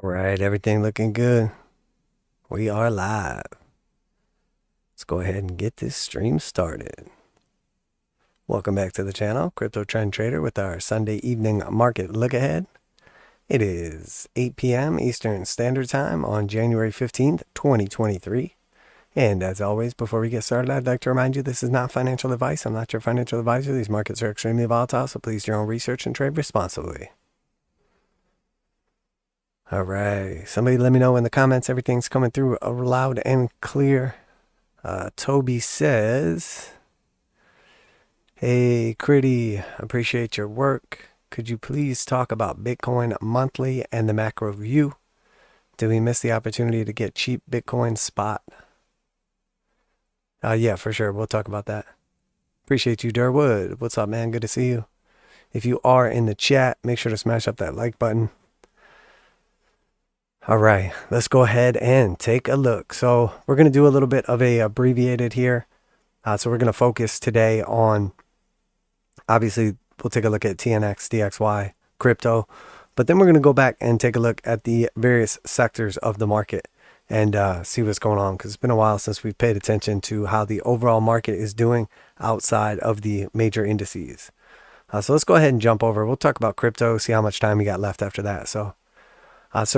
All right, everything looking good. We are live. Let's go ahead and get this stream started. Welcome back to the channel, Crypto Trend Trader, with our Sunday evening market look ahead. It is 8 p.m. Eastern Standard Time on January 15th, 2023. And as always, before we get started, I'd like to remind you this is not financial advice. I'm not your financial advisor. These markets are extremely volatile, so please do your own research and trade responsibly. All right, somebody let me know in the comments everything's coming through loud and clear. Toby says, hey, Critty, appreciate your work. Could you please talk about Bitcoin monthly and the macro view? Did we miss the opportunity to get cheap Bitcoin spot? Yeah, for sure. We'll talk about that. Appreciate you, Durwood. What's up, man? Good to see you. If you are in the chat, make sure to smash up that like button. All right, let's go ahead and take a look. So we're going to do a little bit of a abbreviated here. So we're going to focus today on, obviously, we'll take a look at TNX, DXY, crypto, but then we're going to go back and take a look at the various sectors of the market and see what's going on, because it's been a while since we've paid attention to how the overall market is doing outside of the major indices. So let's go ahead and jump over. We'll talk about crypto, see how much time we got left after that. So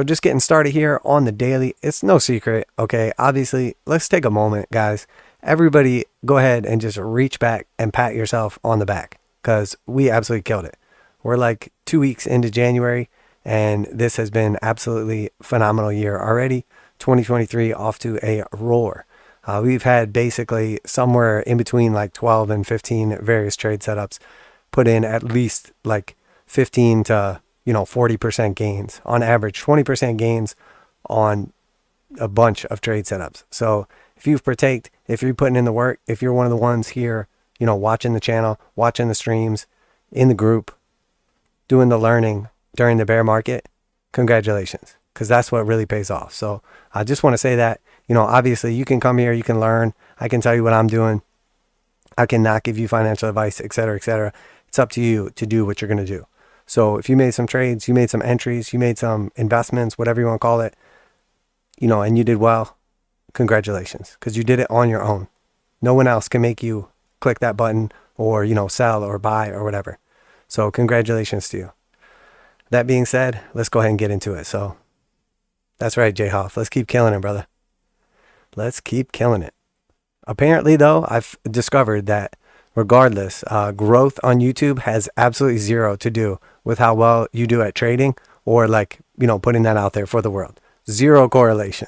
just getting started here on the daily. It's no secret, okay? Obviously, let's take a moment, guys. Everybody go ahead and just reach back and pat yourself on the back, because we absolutely killed it. We're like 2 weeks into January, and this has been absolutely phenomenal year already. 2023 off to a roar. We've had basically somewhere in between like 12 and 15 various trade setups, put in at least like 15 to 40% gains on average, 20% gains on a bunch of trade setups. So if you've partaked, if you're putting in the work, if you're one of the ones here, watching the channel, watching the streams, in the group, doing the learning during the bear market, congratulations, because that's what really pays off. So I just want to say that, obviously you can come here, you can learn, I can tell you what I'm doing. I cannot give you financial advice, et cetera, et cetera. It's up to you to do what you're going to do. So if you made some trades, you made some entries, you made some investments, whatever you want to call it, and you did well, congratulations, because you did it on your own. No one else can make you click that button or, sell or buy or whatever. So congratulations to you. That being said, let's go ahead and get into it. So that's right, J Hoff. Let's keep killing it, brother. Let's keep killing it. Apparently, though, I've discovered that regardless, growth on YouTube has absolutely zero to do with how well you do at trading or putting that out there for the world. Zero correlation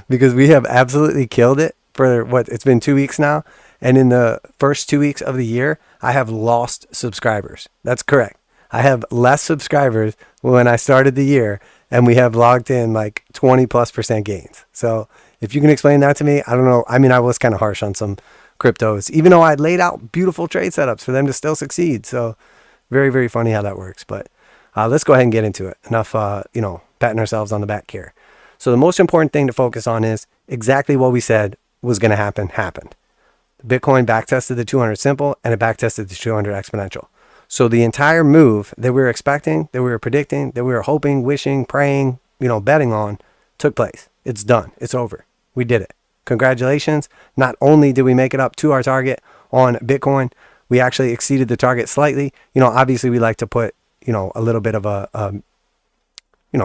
because we have absolutely killed it for it's been 2 weeks now. And in the first 2 weeks of the year, I have lost subscribers. That's correct. I have less subscribers when I started the year, and we have logged in like 20+% gains. So if you can explain that to me, I don't know. I mean, I was kind of harsh on some cryptos, even though I laid out beautiful trade setups for them to still succeed. So very, very funny how that works. But let's go ahead and get into it. Enough, patting ourselves on the back here. So the most important thing to focus on is exactly what we said was going to happen happened. Bitcoin backtested the 200 simple and it backtested the 200 exponential. So the entire move that we were expecting, that we were predicting, that we were hoping, wishing, praying, betting on, took place. It's done. It's over. We did it. Congratulations. Not only did we make it up to our target on Bitcoin, we actually exceeded the target slightly. Obviously we like to put, a little bit of a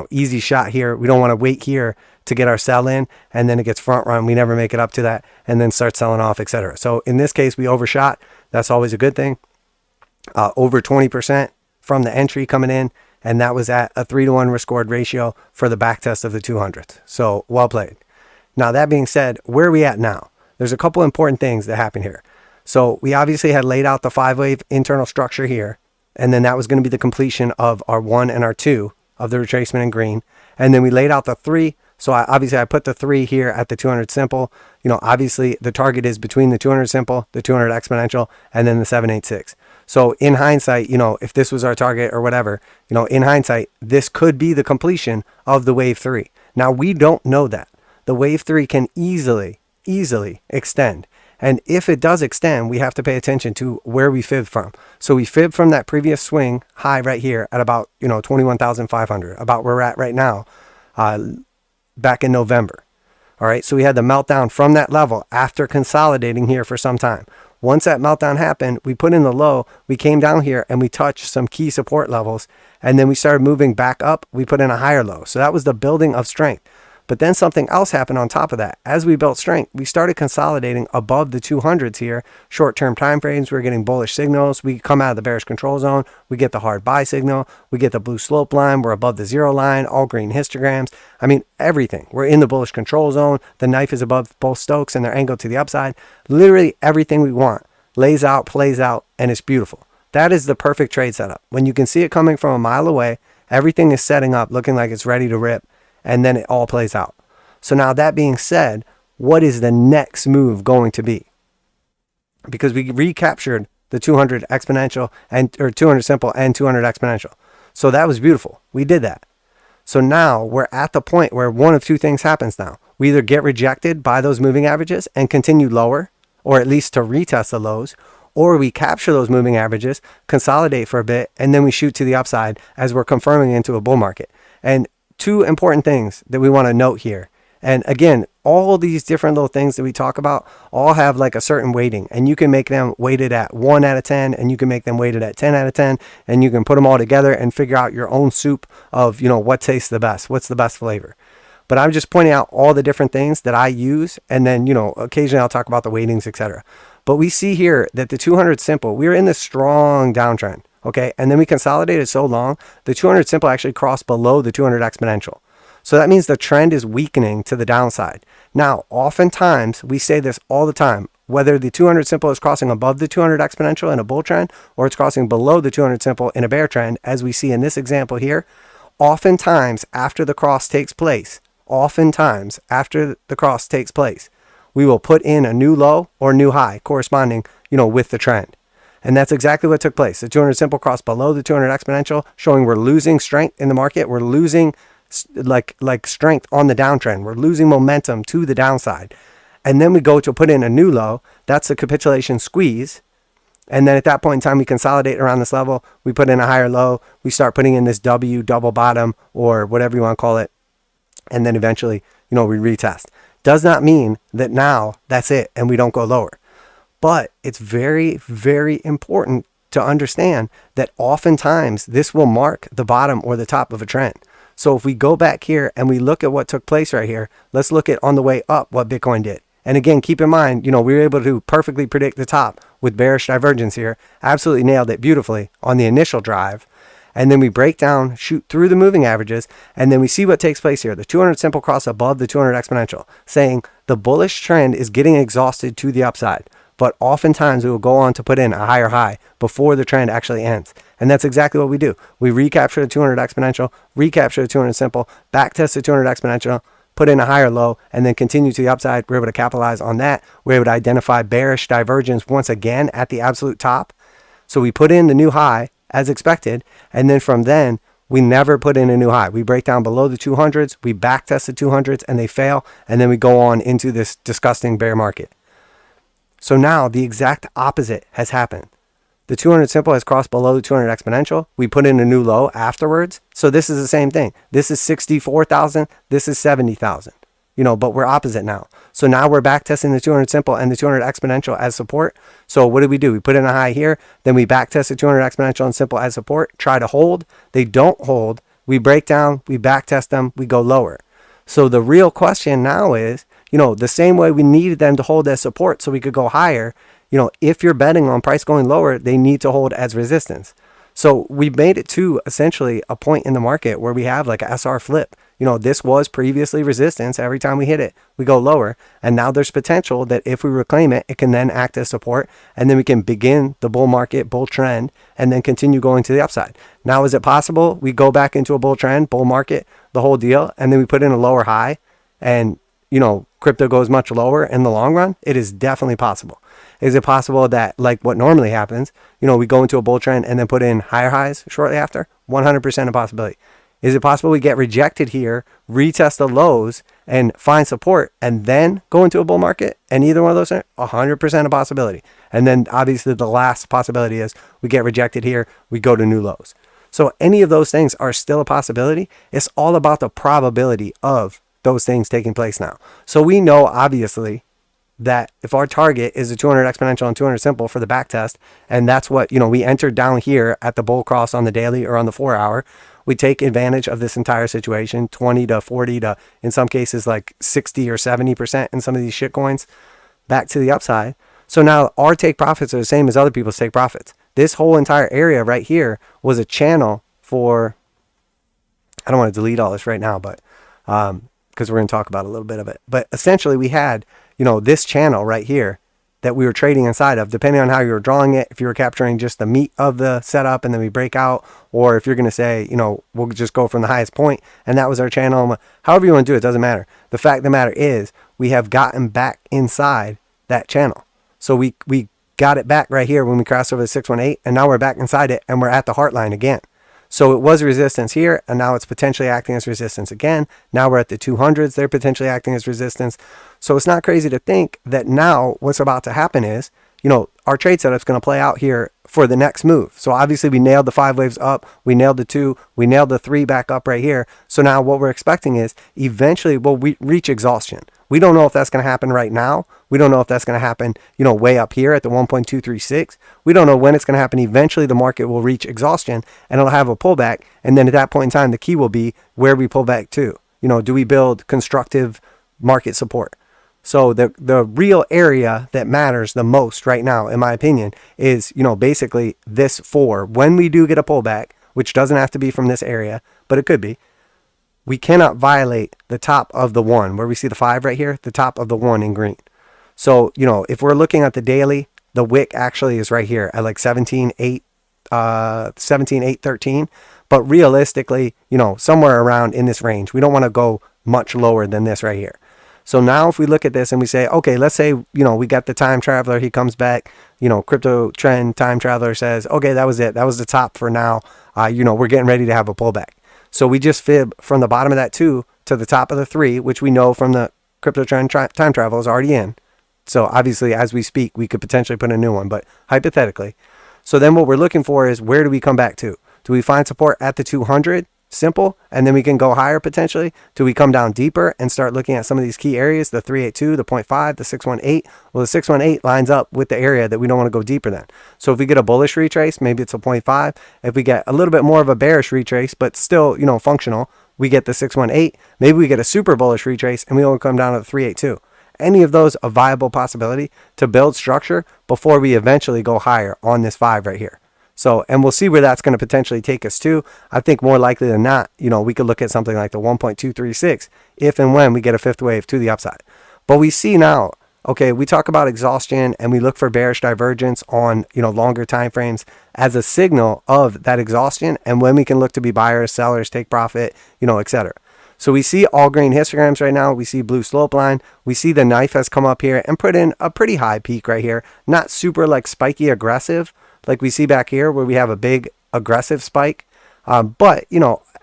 easy shot here. We don't want to wait here to get our sell in and then it gets front run. We never make it up to that and then start selling off, etc. So in this case, we overshot. That's always a good thing. Over 20% from the entry coming in. And that was at a 3-to-1 risk reward ratio for the backtest of the 200th. So well played. Now, that being said, where are we at now? There's a couple important things that happen here. So we obviously had laid out the 5-wave internal structure here, and then that was going to be the completion of our 1 and our 2 of the retracement in green. And then we laid out the 3. So I put the 3 here at the 200 simple. Obviously the target is between the 200 simple, the 200 exponential, and then the 786. So in hindsight, if this was our target or whatever, in hindsight, this could be the completion of the wave 3. Now we don't know that. The wave 3 can easily extend. And if it does extend, we have to pay attention to where we fibbed from. So we fibbed from that previous swing high right here at about, 21,500, about where we're at right now, back in November. All right, so we had the meltdown from that level after consolidating here for some time. Once that meltdown happened, we put in the low, we came down here and we touched some key support levels, and then we started moving back up, we put in a higher low. So that was the building of strength. But then something else happened on top of that. As we built strength, we started consolidating above the 200s here. Short-term time frames, we're getting bullish signals. We come out of the bearish control zone. We get the hard buy signal. We get the blue slope line. We're above the zero line, all green histograms. I mean, everything. We're in the bullish control zone. The knife is above both Stochs and they're angled to the upside. Literally everything we want lays out, plays out, and it's beautiful. That is the perfect trade setup. When you can see it coming from a mile away, everything is setting up, looking like it's ready to rip, and then it all plays out. So now that being said, what is the next move going to be? Because we recaptured the 200 exponential or 200 simple and 200 exponential. So that was beautiful. We did that. So now we're at the point where one of two things happens now. We either get rejected by those moving averages and continue lower, or at least to retest the lows, or we capture those moving averages, consolidate for a bit, and then we shoot to the upside as we're confirming into a bull market. And two important things that we want to note here. And again, all these different little things that we talk about all have like a certain weighting, and you can make them weighted at 1 out of 10, and you can make them weighted at 10 out of 10, and you can put them all together and figure out your own soup of, what tastes the best, what's the best flavor. But I'm just pointing out all the different things that I use, and then, occasionally I'll talk about the weightings, etc. But we see here that the 200 simple, we're in this strong downtrend, okay? And then we consolidated so long, the 200 simple actually crossed below the 200 exponential. So that means the trend is weakening to the downside. Now, oftentimes, we say this all the time, whether the 200 simple is crossing above the 200 exponential in a bull trend, or it's crossing below the 200 simple in a bear trend, as we see in this example here, oftentimes after the cross takes place, we will put in a new low or new high corresponding, with the trend. And that's exactly what took place. The 200 simple crossed below the 200 exponential, showing we're losing strength in the market. We're losing like strength on the downtrend. We're losing momentum to the downside. And then we go to put in a new low. That's a capitulation squeeze. And then at that point in time, we consolidate around this level. We put in a higher low. We start putting in this W double bottom or whatever you want to call it. And then eventually, we retest. Does not mean that now that's it and we don't go lower. But it's very, very important to understand that oftentimes this will mark the bottom or the top of a trend. So if we go back here and we look at what took place right here, let's look at on the way up what Bitcoin did. And again, keep in mind, we were able to perfectly predict the top with bearish divergence here. Absolutely nailed it beautifully on the initial drive. And then we break down, shoot through the moving averages, and then we see what takes place here. The 200 simple cross above the 200 exponential, saying the bullish trend is getting exhausted to the upside. But oftentimes we will go on to put in a higher high before the trend actually ends. And that's exactly what we do. We recapture the 200 exponential, recapture the 200 simple, backtest the 200 exponential, put in a higher low, and then continue to the upside. We're able to capitalize on that. We're able to identify bearish divergence once again at the absolute top. So we put in the new high as expected, and then from then, we never put in a new high. We break down below the 200s, we backtest the 200s, and they fail, and then we go on into this disgusting bear market. So now the exact opposite has happened. The 200 simple has crossed below the 200 exponential. We put in a new low afterwards. So this is the same thing. This is 64,000. This is 70,000. But we're opposite now. So now we're back testing the 200 simple and the 200 exponential as support. So what do? We put in a high here. Then we back test the 200 exponential and simple as support. Try to hold. They don't hold. We break down. We back test them. We go lower. So the real question now is, the same way we needed them to hold as support so we could go higher, if you're betting on price going lower, they need to hold as resistance. So we made it to essentially a point in the market where we have like a SR flip. This was previously resistance. Every time we hit it, we go lower. And now there's potential that if we reclaim it, it can then act as support. And then we can begin the bull market, bull trend, and then continue going to the upside. Now, is it possible we go back into a bull trend, bull market, the whole deal, and then we put in a lower high and, crypto goes much lower in the long run? It is definitely possible. Is it possible that, like what normally happens, we go into a bull trend and then put in higher highs shortly after? 100% a possibility. Is it possible we get rejected here, retest the lows, and find support, and then go into a bull market? And either one of those, 100% a possibility. And then obviously the last possibility is we get rejected here, we go to new lows. So any of those things are still a possibility. It's all about the probability of those things taking place now. So we know obviously that if our target is a 200 exponential and 200 simple for the back test, and that's what, we entered down here at the bull cross on the daily or on the 4 hour, we take advantage of this entire situation, 20 to 40 to, in some cases, like 60 or 70% in some of these shit coins, back to the upside. So now our take profits are the same as other people's take profits. This whole entire area right here was a channel for, I don't want to delete all this right now, but because we're going to talk about a little bit of it. But essentially we had, this channel right here that we were trading inside of, depending on how you were drawing it, if you were capturing just the meat of the setup and then we break out, or if you're going to say, we'll just go from the highest point and that was our channel. However you want to do it, doesn't matter. The fact of the matter is we have gotten back inside that channel. So we got it back right here when we crossed over the 618, and now we're back inside it and we're at the heart line again. So it was resistance here, and now it's potentially acting as resistance again. Now we're at the 200s. They're potentially acting as resistance. So it's not crazy to think that now what's about to happen is, our trade setup's going to play out here for the next move. So obviously we nailed the 5 waves up. We nailed the 2. We nailed the 3 back up right here. So now what we're expecting is eventually we'll reach exhaustion. We don't know if that's going to happen right now. We don't know if that's going to happen, way up here at the 1.236. We don't know when it's going to happen. Eventually the market will reach exhaustion and it'll have a pullback. And then at that point in time, the key will be where we pull back to. Do we build constructive market support? So the real area that matters the most right now, in my opinion, is, basically this 4. When we do get a pullback, which doesn't have to be from this area, but it could be, we cannot violate the top of the 1, where we see the 5 right here, the top of the 1 in green. So, if we're looking at the daily, the wick actually is right here at like 17.813. But realistically, somewhere around in this range. We don't want to go much lower than this right here. So now if we look at this and we say, okay, let's say, we got the time traveler, he comes back, crypto trend time traveler says, okay, that was it. That was the top for now. We're getting ready to have a pullback. So we just fib from the bottom of that 2 to the top of the 3, which we know from the crypto trend time travel is already in. So obviously as we speak, we could potentially put a new one, but hypothetically. So then what we're looking for is, where do we come back to? Do we find support at the 200? Simple, and then we can go higher potentially. Do we come down deeper and start looking at some of these key areas, the 382, the 0.5, the 618? Well, the 618 lines up with the area that we don't want to go deeper than. So if we get a bullish retrace, maybe it's a 0.5. If we get a little bit more of a bearish retrace, but still, functional, we get the 618. Maybe we get a super bullish retrace and we only come down to the 382. Any of those a viable possibility to build structure before we eventually go higher on this 5 right here. So, and we'll see where that's going to potentially take us to. I think more likely than not, we could look at something like the 1.236 if and when we get a 5th wave to the upside. But we see now, okay, we talk about exhaustion and we look for bearish divergence on, longer time frames as a signal of that exhaustion, and when we can look to be buyers, sellers, take profit, etc. So we see all green histograms right now. We see blue slope line. We see the knife has come up here and put in a pretty high peak right here. Not super like spiky aggressive, like we see back here where we have a big aggressive spike. But,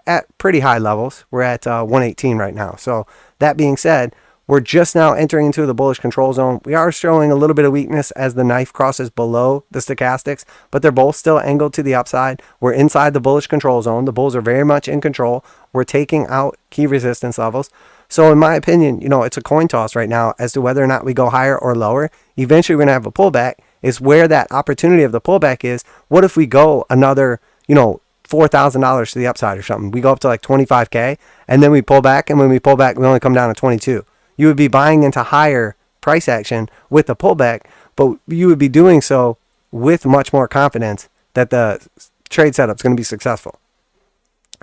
at pretty high levels, we're at 118 right now. So that being said, we're just now entering into the bullish control zone. We are showing a little bit of weakness as the knife crosses below the stochastics, but they're both still angled to the upside. We're inside the bullish control zone. The bulls are very much in control. We're taking out key resistance levels. So in my opinion, it's a coin toss right now as to whether or not we go higher or lower. Eventually we're going to have a pullback. Is where that opportunity of the pullback is. What if we go another, $4,000 to the upside or something? We go up to like 25K and then we pull back, and when we pull back, we only come down to 22. You would be buying into higher price action with the pullback, but you would be doing so with much more confidence that the trade setup is going to be successful.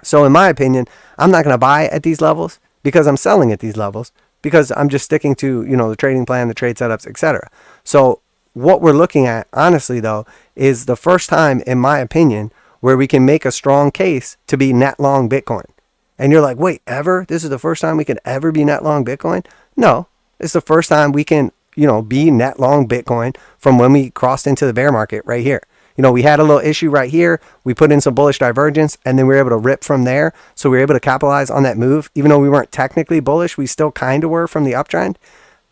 So in my opinion, I'm not going to buy at these levels because I'm selling at these levels because I'm just sticking to, the trading plan, the trade setups, etc. So what we're looking at, honestly, though, is the first time, in my opinion, where we can make a strong case to be net long Bitcoin. And you're like, wait, ever? This is the first time we could ever be net long Bitcoin? No, it's the first time we can, be net long Bitcoin from when we crossed into the bear market right here. You know, we had a little issue right here. We put in some bullish divergence, and then we were able to rip from there. So we were able to capitalize on that move. Even though we weren't technically bullish, we still kind of were from the uptrend.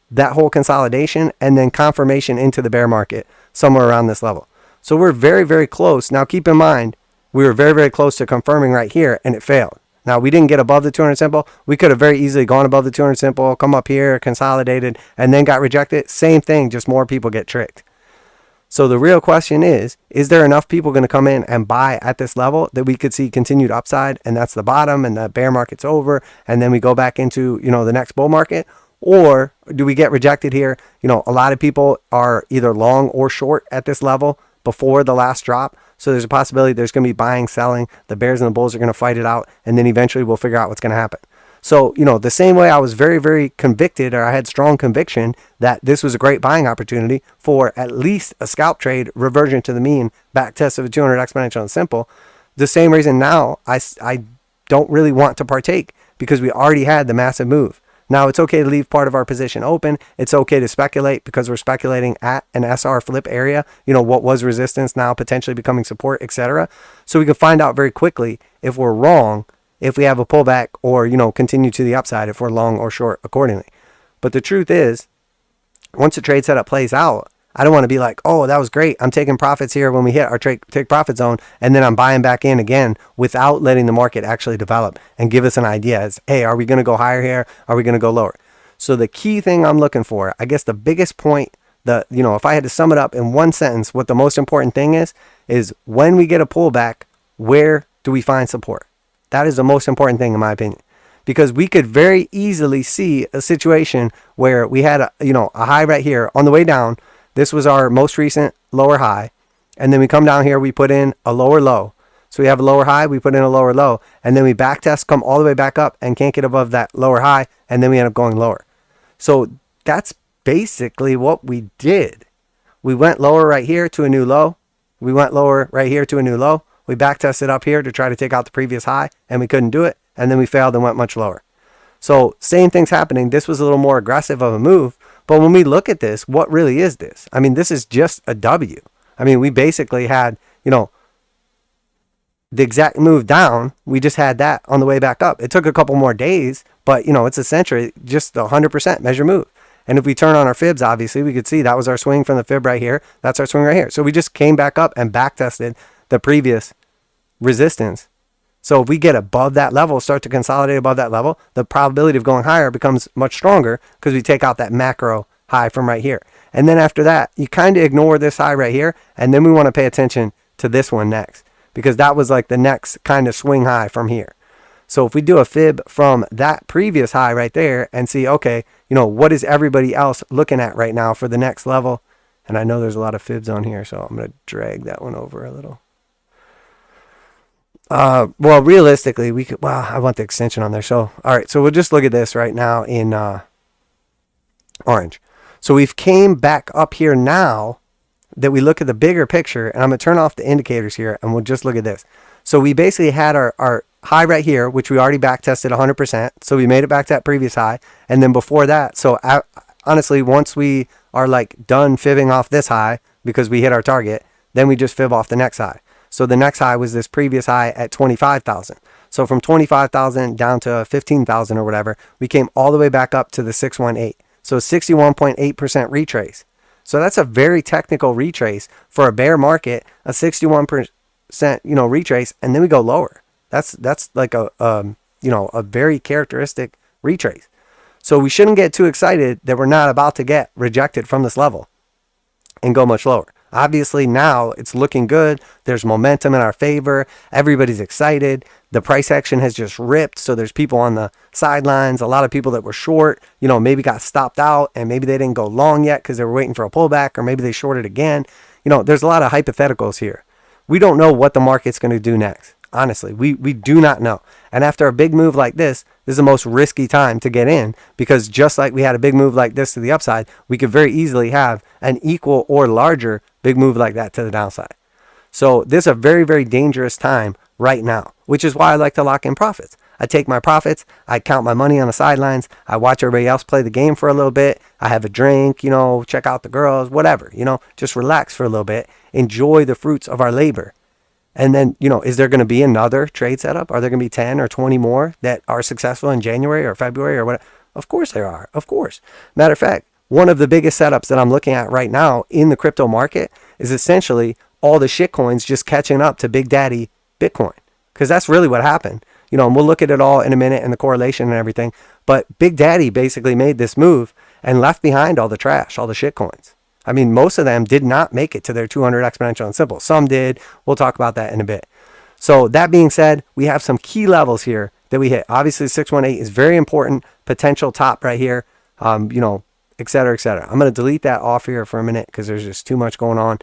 That whole consolidation and then confirmation into the bear market somewhere around this level. So we're very, very close. Now, keep in mind, we were very, very close to confirming right here, and it failed. Now, we didn't get above the 200 simple. We could have very easily gone above the 200 simple, come up here, consolidated, and then got rejected. Same thing, just more people get tricked. So the real question is there enough people going to come in and buy at this level that we could see continued upside, and that's the bottom, and the bear market's over, and then we go back into, you know, the next bull market? Or do we get rejected here? You know, a lot of people are either long or short at this level before the last drop. So there's a possibility there's going to be buying, selling. The bears and the bulls are going to fight it out. And then eventually we'll figure out what's going to happen. So, you know, the same way I was very, very convicted, or I had strong conviction that this was a great buying opportunity for at least a scalp trade, reversion to the mean, back test of a 200 exponential and simple. The same reason now I don't really want to partake, because we already had the massive move. Now, it's okay to leave part of our position open. It's okay to speculate, because we're speculating at an SR flip area. You know, what was resistance now potentially becoming support, etc. So we can find out very quickly if we're wrong, if we have a pullback, or, you know, continue to the upside if we're long or short accordingly. But the truth is, once the trade setup plays out, I don't want to be like, oh, that was great, I'm taking profits here when we hit our take profit zone, and then I'm buying back in again without letting the market actually develop and give us an idea as, hey, are we going to go higher here? Are we going to go lower? So the key thing I'm looking for, I guess the biggest point, you know, if I had to sum it up in one sentence, what the most important thing is when we get a pullback, where do we find support? That is the most important thing in my opinion. Because we could very easily see a situation where we had a high right here on the way down. This was our most recent lower high. And then we come down here, we put in a lower low. So we have a lower high, we put in a lower low. And then we back test, come all the way back up and can't get above that lower high. And then we end up going lower. So that's basically what we did. We went lower right here to a new low. We went lower right here to a new low. We back tested up here to try to take out the previous high, and we couldn't do it. And then we failed and went much lower. So same thing's happening. This was a little more aggressive of a move. But when we look at this, what really is this? I mean, this is just a W. I mean, we basically had, you know, the exact move down. We just had that on the way back up. It took a couple more days, but, you know, it's essentially just the 100% measure move. And if we turn on our fibs, obviously, we could see that was our swing from the fib right here. That's our swing right here. So we just came back up and back tested the previous resistance. So if we get above that level, start to consolidate above that level, the probability of going higher becomes much stronger because we take out that macro high from right here. And then after that, you kind of ignore this high right here. And then we want to pay attention to this one next, because that was like the next kind of swing high from here. So if we do a fib from that previous high right there and see, okay, you know, what is everybody else looking at right now for the next level? And I know there's a lot of fibs on here, so I'm going to drag that one over a little. Well, realistically, we could, well, I want the extension on there. So, all right, so we'll just look at this right now in orange. So we've came back up here now that we look at the bigger picture, and I'm going to turn off the indicators here, and we'll just look at this. So we basically had our high right here, which we already back tested 100%. So we made it back to that previous high. And then before that, so honestly, once we are like done fibbing off this high because we hit our target, then we just fib off the next high. So the next high was this previous high at 25,000. So from 25,000 down to 15,000 or whatever, we came all the way back up to the 618. So 61.8% retrace. So that's a very technical retrace for a bear market, a 61%, you know, retrace, and then we go lower. That's like a very characteristic retrace. So we shouldn't get too excited that we're not about to get rejected from this level and go much lower. Obviously now it's looking good. There's momentum in our favor. Everybody's excited. The price action has just ripped. So there's people on the sidelines. A lot of people that were short, you know, maybe got stopped out and maybe they didn't go long yet because they were waiting for a pullback, or maybe they shorted again. You know, there's a lot of hypotheticals here. We don't know what the market's going to do next. Honestly, we do not know. And after a big move like this is the most risky time to get in, because just like we had a big move like this to the upside, we could very easily have an equal or larger big move like that to the downside. So this is a very, very dangerous time right now, which is why I like to lock in profits. I take my profits, I count my money on the sidelines, I watch everybody else play the game for a little bit, I have a drink, check out the girls, whatever, just relax for a little bit, enjoy the fruits of our labor. And then, is there going to be another trade setup? Are there going to be 10 or 20 more that are successful in January or February or what? Of course there are, of course. Matter of fact, one of the biggest setups that I'm looking at right now in the crypto market is essentially all the shit coins just catching up to Big Daddy Bitcoin. Because that's really what happened. And we'll look at it all in a minute and the correlation and everything. But Big Daddy basically made this move and left behind all the trash, all the shit coins. I mean, most of them did not make it to their 200 exponential and simple. Some did. We'll talk about that in a bit. So that being said, we have some key levels here that we hit. Obviously, 618 is very important. Potential top right here, et cetera, et cetera. I'm going to delete that off here for a minute because there's just too much going on.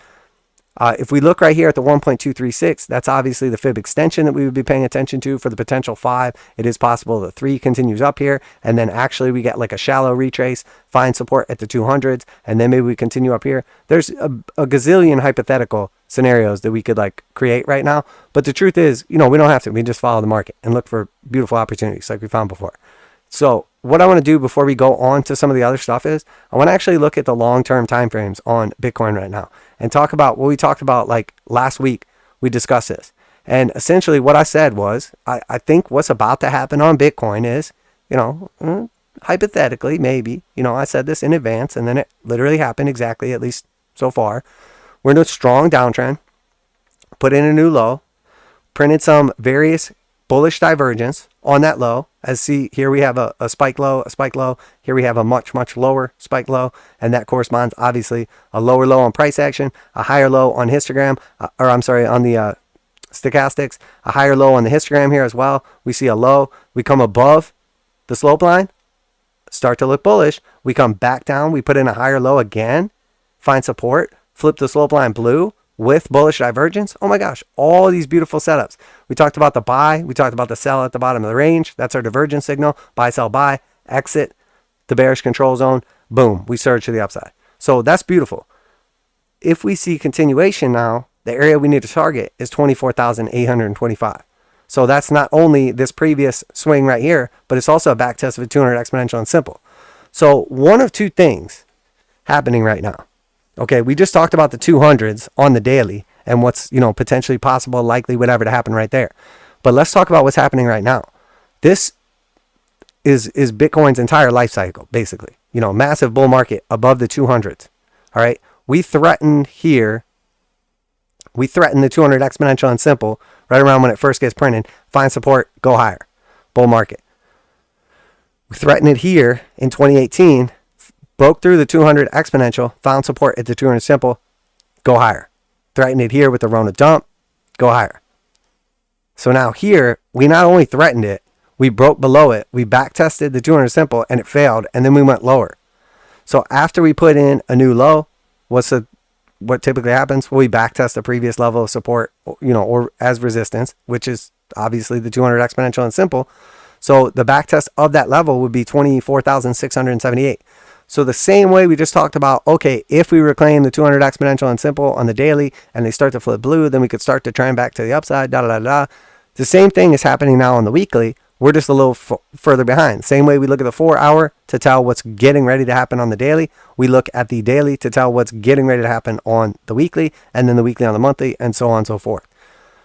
If we look right here at the 1.236, that's obviously the fib extension that we would be paying attention to for the potential 5. It is possible the 3 continues up here, and then actually we get like a shallow retrace, find support at the 200s, and then maybe we continue up here. There's a gazillion hypothetical scenarios that we could like create right now, but the truth is, we don't have to. We just follow the market and look for beautiful opportunities like we found before. So what I want to do before we go on to some of the other stuff is I want to actually look at the long-term time frames on Bitcoin right now and talk about what we talked about like last week. We discussed this. And essentially what I said was I think what's about to happen on Bitcoin is, hypothetically, maybe, I said this in advance and then it literally happened exactly, at least so far. We're in a strong downtrend, put in a new low, printed some various bullish divergence on that low. As see here we have a spike low, a spike low. Here we have a much lower spike low, and that corresponds obviously a lower low on price action, a higher low on histogram, on the stochastics, a higher low on the histogram here as well. We see a low, we come above the slope line, start to look bullish. We come back down, we put in a higher low again, find support, flip the slope line blue with bullish divergence. Oh my gosh, all these beautiful setups. We talked about the buy, we talked about the sell at the bottom of the range. That's our divergence signal. Buy, sell, buy, exit the bearish control zone. Boom, we surge to the upside. So that's beautiful. If we see continuation now, the area we need to target is 24,825. So that's not only this previous swing right here, but it's also a back test of a 200 exponential and simple. So one of two things happening right now. Okay, we just talked about the 200s on the daily and what's, potentially possible, likely, whatever to happen right there. But let's talk about what's happening right now. This is Bitcoin's entire life cycle, basically. Massive bull market above the 200s. All right, we threaten here. We threaten the 200 exponential and simple right around when it first gets printed. Find support, go higher. Bull market. We threaten it here in 2018. Broke through the 200 exponential, found support at the 200 simple, go higher. Threatened it here with the Rona dump, go higher. So now here, we not only threatened it, we broke below it, we back tested the 200 simple and it failed, and then we went lower. So after we put in a new low, what typically happens? Well, we back test the previous level of support, or as resistance, which is obviously the 200 exponential and simple. So the back test of that level would be 24,678. So the same way we just talked about, okay, if we reclaim the 200 exponential and simple on the daily and they start to flip blue, then we could start to trend back to the upside, The same thing is happening now on the weekly. We're just a little further behind. Same way we look at the 4 hour to tell what's getting ready to happen on the daily. We look at the daily to tell what's getting ready to happen on the weekly, and then the weekly on the monthly, and so on and so forth.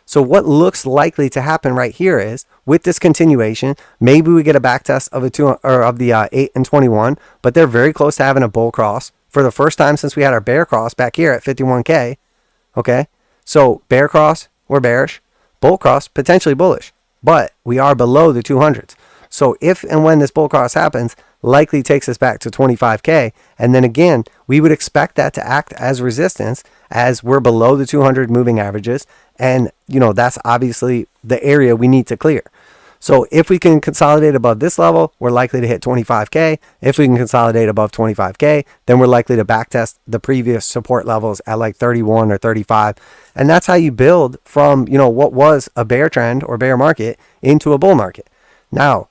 So what looks likely to happen right here is, with this continuation, maybe we get a back test of the 8 and 21, but they're very close to having a bull cross for the first time since we had our bear cross back here at 51K. Okay, so bear cross, we're bearish. Bull cross, potentially bullish, but we are below the 200s. So if and when this bull cross happens, likely takes us back to 25K. And then again, we would expect that to act as resistance as we're below the 200 moving averages. And, that's obviously the area we need to clear. So if we can consolidate above this level, we're likely to hit 25K. If we can consolidate above 25K, then we're likely to backtest the previous support levels at like 31 or 35. And that's how you build from, what was a bear trend or bear market into a bull market. Now,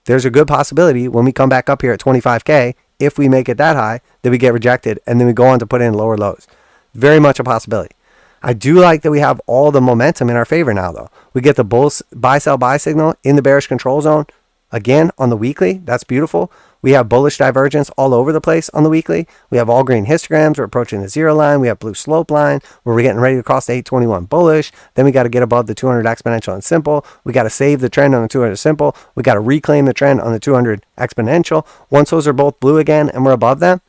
there's a good possibility when we come back up here at 25K, if we make it that high, that we get rejected and then we go on to put in lower lows. Very much a possibility. I do like that we have all the momentum in our favor now, though. We get the buy, sell, buy signal in the bearish control zone. Again, on the weekly, that's beautiful. We have bullish divergence all over the place on the weekly. We have all green histograms. We're approaching the 0 line. We have blue slope line where we're getting ready to cross the 821 bullish. Then we got to get above the 200 exponential and simple. We got to save the trend on the 200 simple. We got to reclaim the trend on the 200 exponential. Once those are both blue again and we're above them,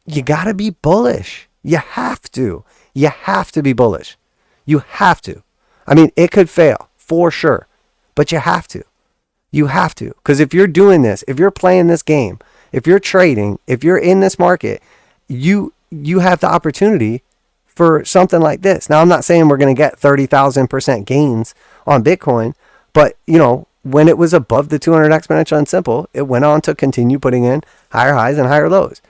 you got to be bullish. You have to. You have to be bullish. You have to. I mean, it could fail for sure, but you have to. You have to. Because if you're doing this, if you're playing this game, if you're trading, if you're in this market, you have the opportunity for something like this. Now, I'm not saying we're going to get 30,000% gains on Bitcoin, but you know, when it was above the 200 exponential and simple, it went on to continue putting in higher highs and higher lows.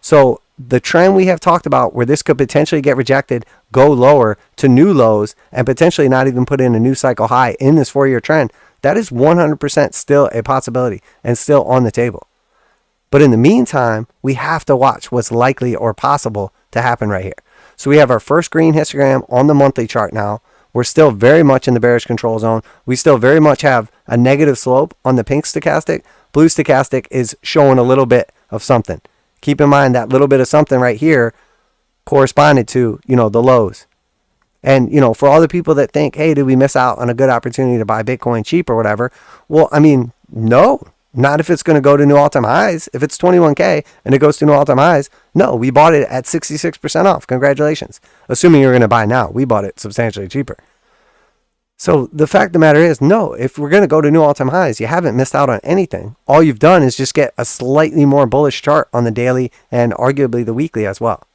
So the trend we have talked about where this could potentially get rejected, go lower to new lows, and potentially not even put in a new cycle high in this 4-year trend, that is 100% still a possibility and still on the table. But in the meantime, we have to watch what's likely or possible to happen right here. So we have our first green histogram on the monthly chart now. We're still very much in the bearish control zone. We still very much have a negative slope on the pink stochastic. Blue stochastic is showing a little bit of something. Keep in mind that little bit of something right here corresponded to, you know, the lows. And, you know, for all the people that think, hey, did we miss out on a good opportunity to buy Bitcoin cheap or whatever? Well, I mean, no, not if it's going to go to new all-time highs. If it's 21K and it goes to new all-time highs, no, we bought it at 66% off. Congratulations. Assuming you're going to buy now, we bought it substantially cheaper. So the fact of the matter is, no, if we're going to go to new all-time highs, you haven't missed out on anything. All you've done is just get a slightly more bullish chart on the daily and arguably the weekly as well.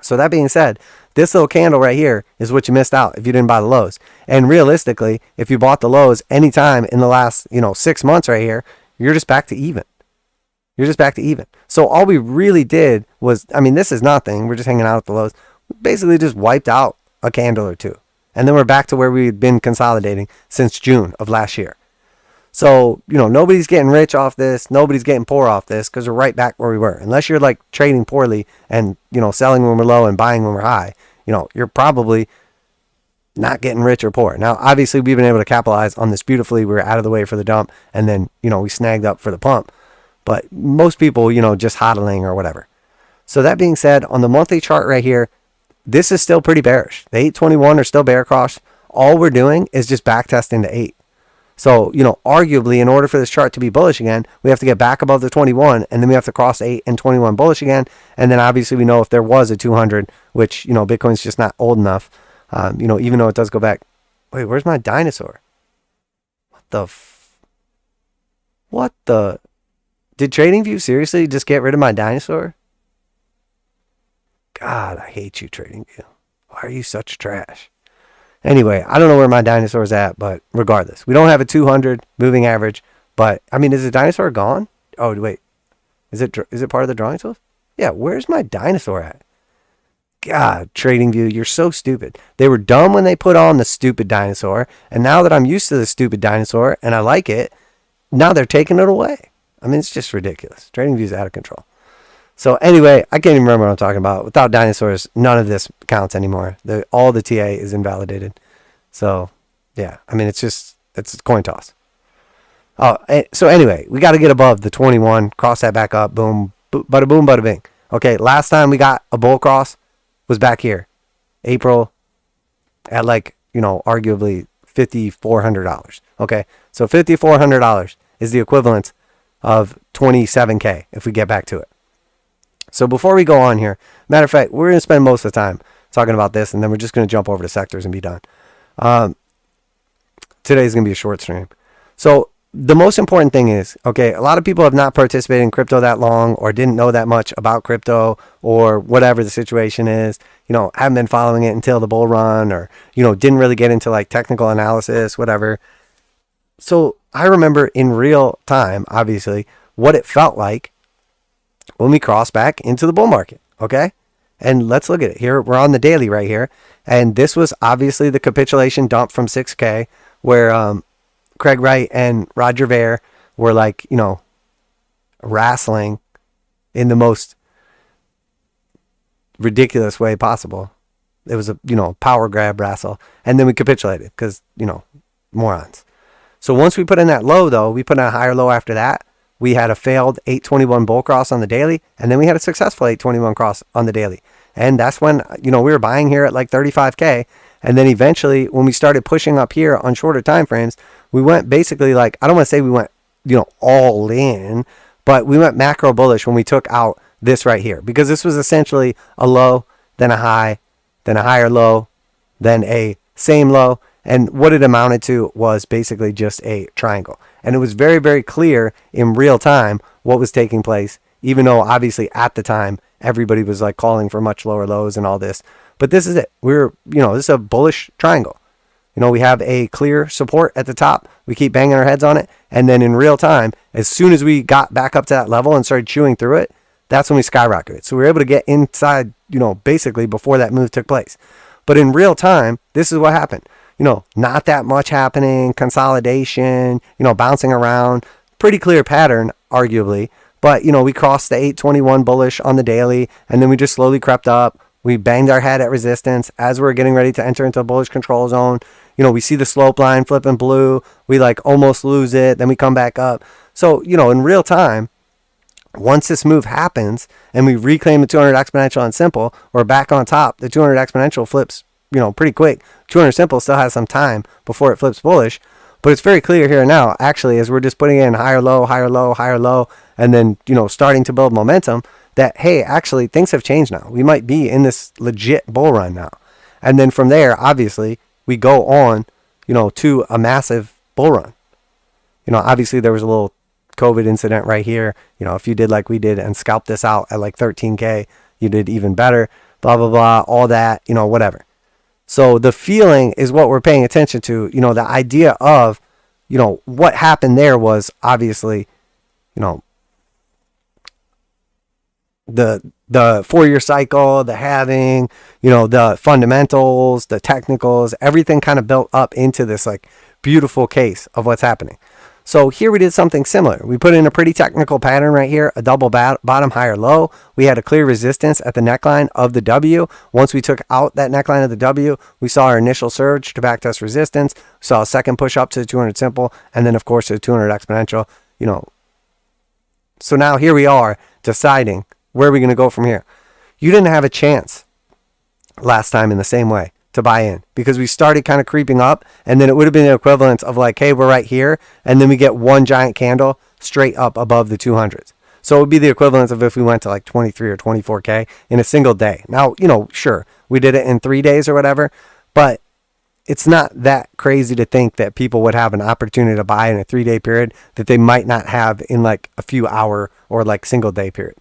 So that being said, this little candle right here is what you missed out if you didn't buy the lows. And realistically, if you bought the lows anytime in the last, 6 months right here, you're just back to even. You're just back to even. So all we really did was, I mean, this is nothing. We're just hanging out at the lows. We basically just wiped out a candle or two. And then we're back to where we've been consolidating since June of last year. So, nobody's getting rich off this. Nobody's getting poor off this because we're right back where we were. Unless you're like trading poorly and, selling when we're low and buying when we're high, you're probably not getting rich or poor. Now, obviously, we've been able to capitalize on this beautifully. We were out of the way for the dump and then, we snagged up for the pump. But most people, just hodling or whatever. So that being said, on the monthly chart right here, this is still pretty bearish. The 821 are still bear across. All we're doing is just back testing to 8. So, arguably, in order for this chart to be bullish again, we have to get back above the 21, and then we have to cross 8 and 21 bullish again. And then obviously we know if there was a 200, which, Bitcoin's just not old enough, even though it does go back. Wait, where's my dinosaur? What the? Did TradingView seriously just get rid of my dinosaur? God, I hate you, TradingView. Why are you such trash? Anyway, I don't know where my dinosaur's at, but regardless, we don't have a 200 moving average. But I mean, is the dinosaur gone? Oh wait, is it part of the drawing tools? Yeah, where's my dinosaur at? God, TradingView, you're so stupid. They were dumb when they put on the stupid dinosaur, and now that I'm used to the stupid dinosaur and I like it, now they're taking it away. I mean, it's just ridiculous. TradingView's out of control. So anyway, I can't even remember what I'm talking about. Without dinosaurs, none of this counts anymore. All the TA is invalidated. So yeah, I mean, it's a coin toss. Oh, so anyway, we got to get above the 21, cross that back up, boom, bada boom, bada bing. Okay, last time we got a bull cross was back here, April, at arguably $5,400. Okay, so $5,400 is the equivalent of 27K if we get back to it. So before we go on here, matter of fact, we're going to spend most of the time talking about this, and then we're just going to jump over to sectors and be done. Today's going to be a short stream. So the most important thing is, okay, a lot of people have not participated in crypto that long or didn't know that much about crypto or whatever the situation is, haven't been following it until the bull run or, didn't really get into like technical analysis, whatever. So I remember in real time, obviously, what it felt like when we cross back into the bull market, okay? And let's look at it. Here, we're on the daily right here. And this was obviously the capitulation dump from 6K where Craig Wright and Roger Ver were wrestling in the most ridiculous way possible. It was a, power grab wrestle. And then we capitulated because, morons. So once we put in that low, though, we put in a higher low after that. We had a failed 821 bull cross on the daily, and then we had a successful 821 cross on the daily. And that's when, we were buying here at like 35K. And then eventually, when we started pushing up here on shorter time frames, we went basically like, I don't want to say we went, all in, but we went macro bullish when we took out this right here, because this was essentially a low, then a high, then a higher low, then a same low. And what it amounted to was basically just a triangle. And it was very, very clear in real time what was taking place, even though obviously at the time, everybody was like calling for much lower lows and all this. But this is it. This is a bullish triangle. We have a clear support at the top. We keep banging our heads on it. And then in real time, as soon as we got back up to that level and started chewing through it, that's when we skyrocketed. So we were able to get inside, basically before that move took place. But in real time, this is what happened. Not that much happening, consolidation, bouncing around, pretty clear pattern, arguably. But, we crossed the 821 bullish on the daily, and then we just slowly crept up. We banged our head at resistance as we were getting ready to enter into a bullish control zone. We see the slope line flipping blue. We like almost lose it. Then we come back up. So, in real time, once this move happens and we reclaim the 200 exponential on simple, we're back on top. The 200 exponential flips, pretty quick. 200 simple still has some time before it flips bullish. But it's very clear here now, actually, as we're just putting in higher low, higher low, higher low, and then, starting to build momentum, that, hey, actually, things have changed now. We might be in this legit bull run now. And then from there, obviously, we go on, to a massive bull run. Obviously, there was a little COVID incident right here. If you did like we did and scalped this out at like 13K, you did even better, blah, blah, blah, all that, whatever. So the feeling is what we're paying attention to. The idea of, what happened there was obviously, the 4-year cycle, the halving, the fundamentals, the technicals, everything kind of built up into this like beautiful case of what's happening. So here we did something similar. We put in a pretty technical pattern right here, a double bottom, higher low. We had a clear resistance at the neckline of the W. Once we took out that neckline of the W, we saw our initial surge to backtest resistance. We saw a second push up to the 200 simple, and then of course the 200 exponential, So now here we are deciding where are we going to go from here. You didn't have a chance last time in the same way to buy in, because we started kind of creeping up, and then it would have been the equivalent of like, hey, we're right here, and then we get one giant candle straight up above the 200s. So it would be the equivalent of if we went to like 23 or 24K in a single day. Now, sure, we did it in 3 days or whatever, but it's not that crazy to think that people would have an opportunity to buy in a 3-day period that they might not have in like a few hour or like single day period.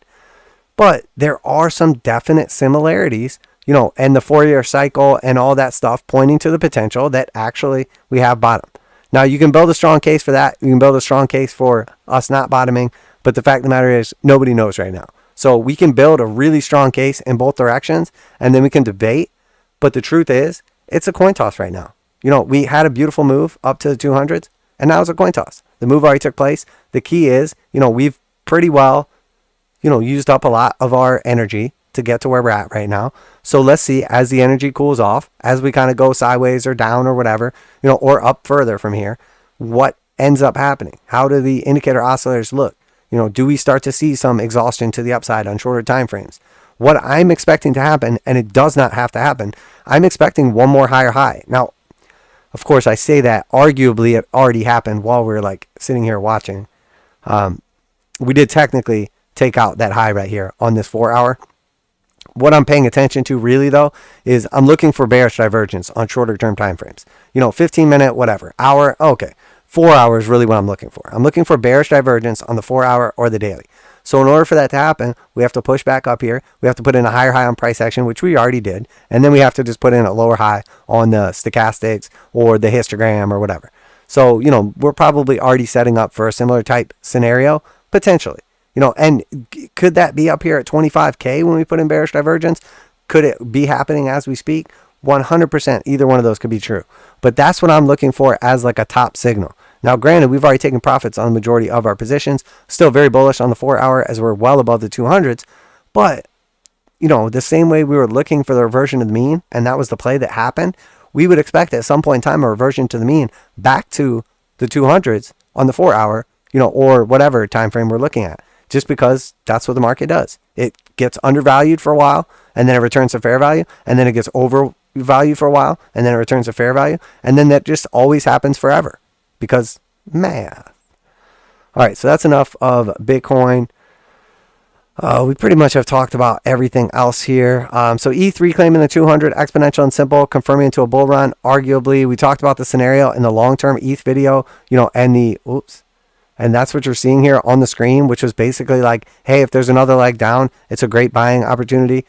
But there are some definite similarities, and the 4-year cycle and all that stuff pointing to the potential that actually we have bottom. Now, you can build a strong case for that. You can build a strong case for us not bottoming. But the fact of the matter is nobody knows right now. So we can build a really strong case in both directions, and then we can debate. But the truth is, it's a coin toss right now. We had a beautiful move up to the 200s, and now it's a coin toss. The move already took place. The key is, we've pretty well used up a lot of our energy to get to where we're at right now. So let's see, as the energy cools off, as we kind of go sideways or down or whatever, or up further from here, what ends up happening? How do the indicator oscillators look? Do we start to see some exhaustion to the upside on shorter time frames? What I'm expecting to happen, and it does not have to happen, I'm expecting one more higher high. Now, of course, I say that arguably it already happened while we were like sitting here watching. We did technically take out that high right here on this 4-hour. What I'm paying attention to really though is I'm looking for bearish divergence on shorter term time frames. 15-minute, whatever, hour, okay. 4 hours really what I'm looking for. I'm looking for bearish divergence on the 4-hour or the daily. So in order for that to happen, we have to push back up here. We have to put in a higher high on price action, which we already did. And then we have to just put in a lower high on the stochastics or the histogram or whatever. So, we're probably already setting up for a similar type scenario, potentially. And could that be up here at 25K when we put in bearish divergence? Could it be happening as we speak? 100%, either one of those could be true. But that's what I'm looking for as like a top signal. Now, granted, we've already taken profits on the majority of our positions. Still very bullish on the 4-hour as we're well above the 200s. But, the same way we were looking for the reversion to the mean, and that was the play that happened, we would expect at some point in time a reversion to the mean back to the 200s on the 4 hour, or whatever time frame we're looking at, just because that's what the market does. It gets undervalued for a while, and then it returns to fair value, and then it gets overvalued for a while, and then it returns to fair value, and then that just always happens forever because math. All right, so that's enough of Bitcoin. We pretty much have talked about everything else here. So ETH reclaiming the 200, exponential and simple, confirming into a bull run. Arguably, we talked about the scenario in the long-term ETH video, and that's what you're seeing here on the screen, which was basically like, hey, if there's another leg down, it's a great buying opportunity,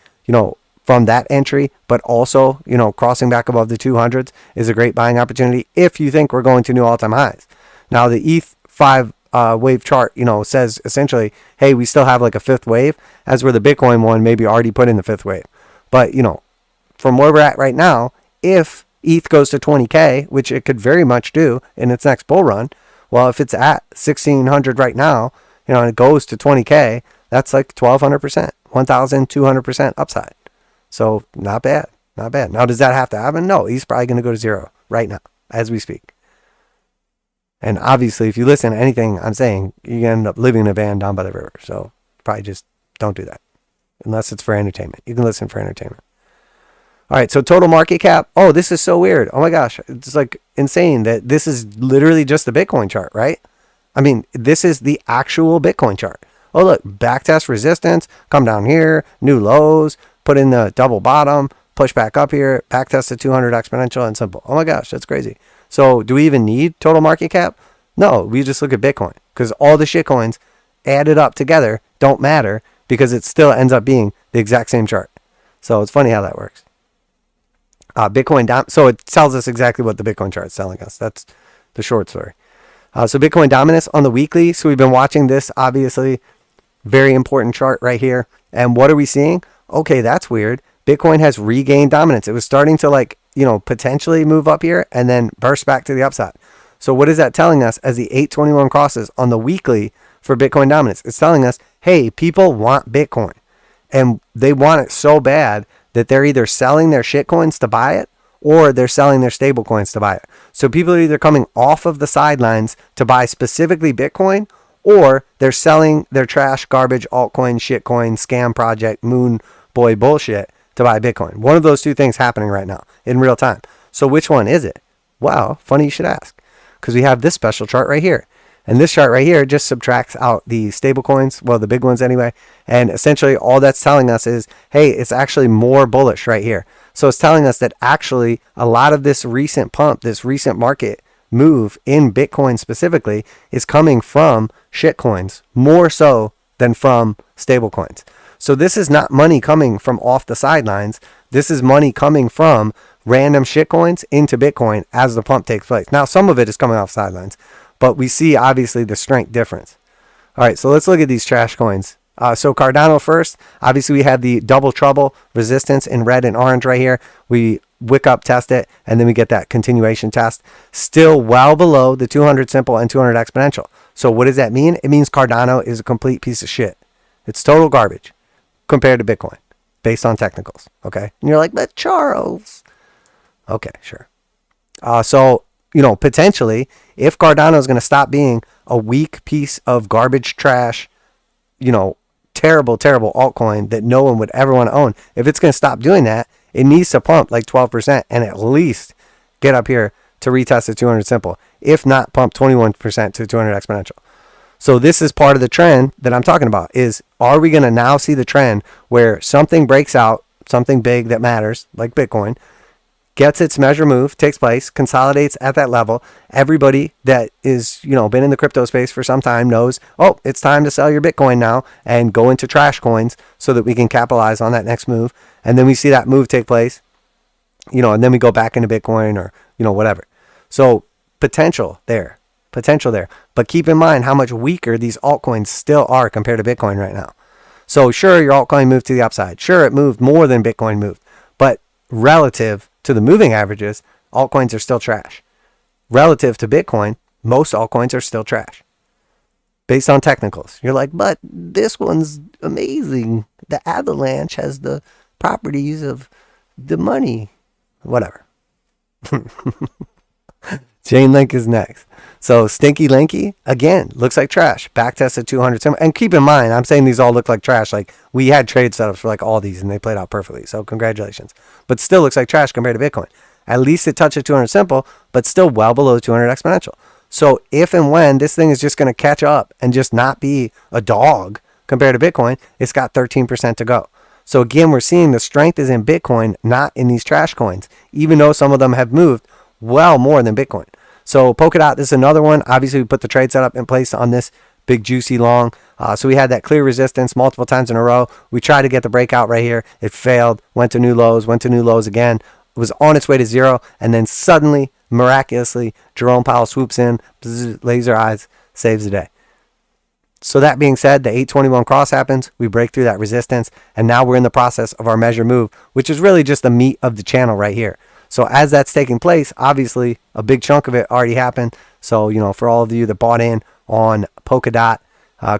from that entry, but also, crossing back above the 200s is a great buying opportunity if you think we're going to new all-time highs. Now, the ETH 5 wave chart, says essentially, hey, we still have like a fifth wave, as where the Bitcoin one maybe already put in the fifth wave. But, from where we're at right now, if ETH goes to 20K, which it could very much do in its next bull run, well, if it's at 1,600 right now, and it goes to 20K, that's like 1,200%, 1,200% upside. So not bad, not bad. Now, does that have to happen? No, ETH's probably going to go to zero right now as we speak. And obviously, if you listen to anything I'm saying, you end up living in a van down by the river. So probably just don't do that unless it's for entertainment. You can listen for entertainment. All right, so total market cap. Oh, this is so weird. Oh my gosh, it's like insane that this is literally just the Bitcoin chart, right? I mean, this is the actual Bitcoin chart. Oh, look, backtest resistance, come down here, new lows, put in the double bottom, push back up here, backtest to 200 exponential and simple. Oh my gosh, that's crazy. So do we even need total market cap? No, we just look at Bitcoin because all the shit coins added up together don't matter because it still ends up being the exact same chart. So it's funny how that works. Bitcoin down. So it tells us exactly what the Bitcoin chart is telling us. That's the short story. So Bitcoin dominance on the weekly. So we've been watching this, obviously, very important chart right here. And what are we seeing? Okay, that's weird. Bitcoin has regained dominance. It was starting to potentially move up here and then burst back to the upside. So what is that telling us as the 821 crosses on the weekly for Bitcoin dominance? It's telling us, hey, people want Bitcoin and they want it so bad that they're either selling their shit coins to buy it or they're selling their stable coins to buy it. So people are either coming off of the sidelines to buy specifically Bitcoin, or they're selling their trash, garbage, altcoin, shitcoin, scam project, moon boy bullshit to buy Bitcoin. One of those two things happening right now in real time. So which one is it? Well, funny you should ask, because we have this special chart right here. And this chart right here just subtracts out the stable coins, well, the big ones anyway. And essentially all that's telling us is, hey, it's actually more bullish right here. So it's telling us that actually a lot of this recent pump, this recent market move in Bitcoin specifically is coming from shit coins more so than from stable coins. So this is not money coming from off the sidelines. This is money coming from random shit coins into Bitcoin as the pump takes place. Now, some of it is coming off sidelines, but we see obviously the strength difference. All right, so let's look at these trash coins. So Cardano first, obviously we had the double trouble resistance in red and orange right here. We wick up test it, and then we get that continuation test. Still well below the 200 simple and 200 exponential. So what does that mean? It means Cardano is a complete piece of shit. It's total garbage compared to Bitcoin based on technicals, okay? And you're like, but Charles. Okay, sure. So, potentially, if Cardano is going to stop being a weak piece of garbage trash, terrible, terrible altcoin that no one would ever want to own, if it's going to stop doing that, it needs to pump like 12% and at least get up here to retest the 200 simple, if not pump 21% to 200 exponential. So this is part of the trend that I'm talking about is, are we going to now see the trend where something breaks out, something big that matters, like Bitcoin, gets its measure move, takes place, consolidates at that level. Everybody that is, been in the crypto space for some time knows, oh, it's time to sell your Bitcoin now and go into trash coins so that we can capitalize on that next move. And then we see that move take place, and then we go back into Bitcoin or, whatever. So potential there. But keep in mind how much weaker these altcoins still are compared to Bitcoin right now. So sure, your altcoin moved to the upside. Sure, it moved more than Bitcoin moved. But relative to the moving averages, altcoins are still trash. Relative to Bitcoin, most altcoins are still trash. based on technicals. You're like, but this one's amazing. The avalanche has the properties of the money. Whatever. Chainlink is next. So Stinky Linky, again, looks like trash. Backtest at 200. And keep in mind, I'm saying these all look like trash. Like, we had trade setups for like all these, and they played out perfectly. So congratulations. But still looks like trash compared to Bitcoin. At least it touched at 200 simple, but still well below 200 exponential. So if and when this thing is just going to catch up and just not be a dog compared to Bitcoin, it's got 13% to go. So again, we're seeing the strength is in Bitcoin, not in these trash coins, even though some of them have moved well more than Bitcoin. So Polkadot, this is another one. Obviously, we put the trade setup in place on this big juicy long. So we had that clear resistance multiple times in a row. We tried to get the breakout right here. It failed, went to new lows again. It was on its way to zero. And then suddenly, miraculously, Jerome Powell swoops in, laser eyes, saves the day. So that being said, the 821 cross happens. We break through that resistance. And now we're in the process of our measure move, which is really just the meat of the channel right here. So as that's taking place, obviously a big chunk of it already happened. So, you know, for all of you that bought in on Polkadot,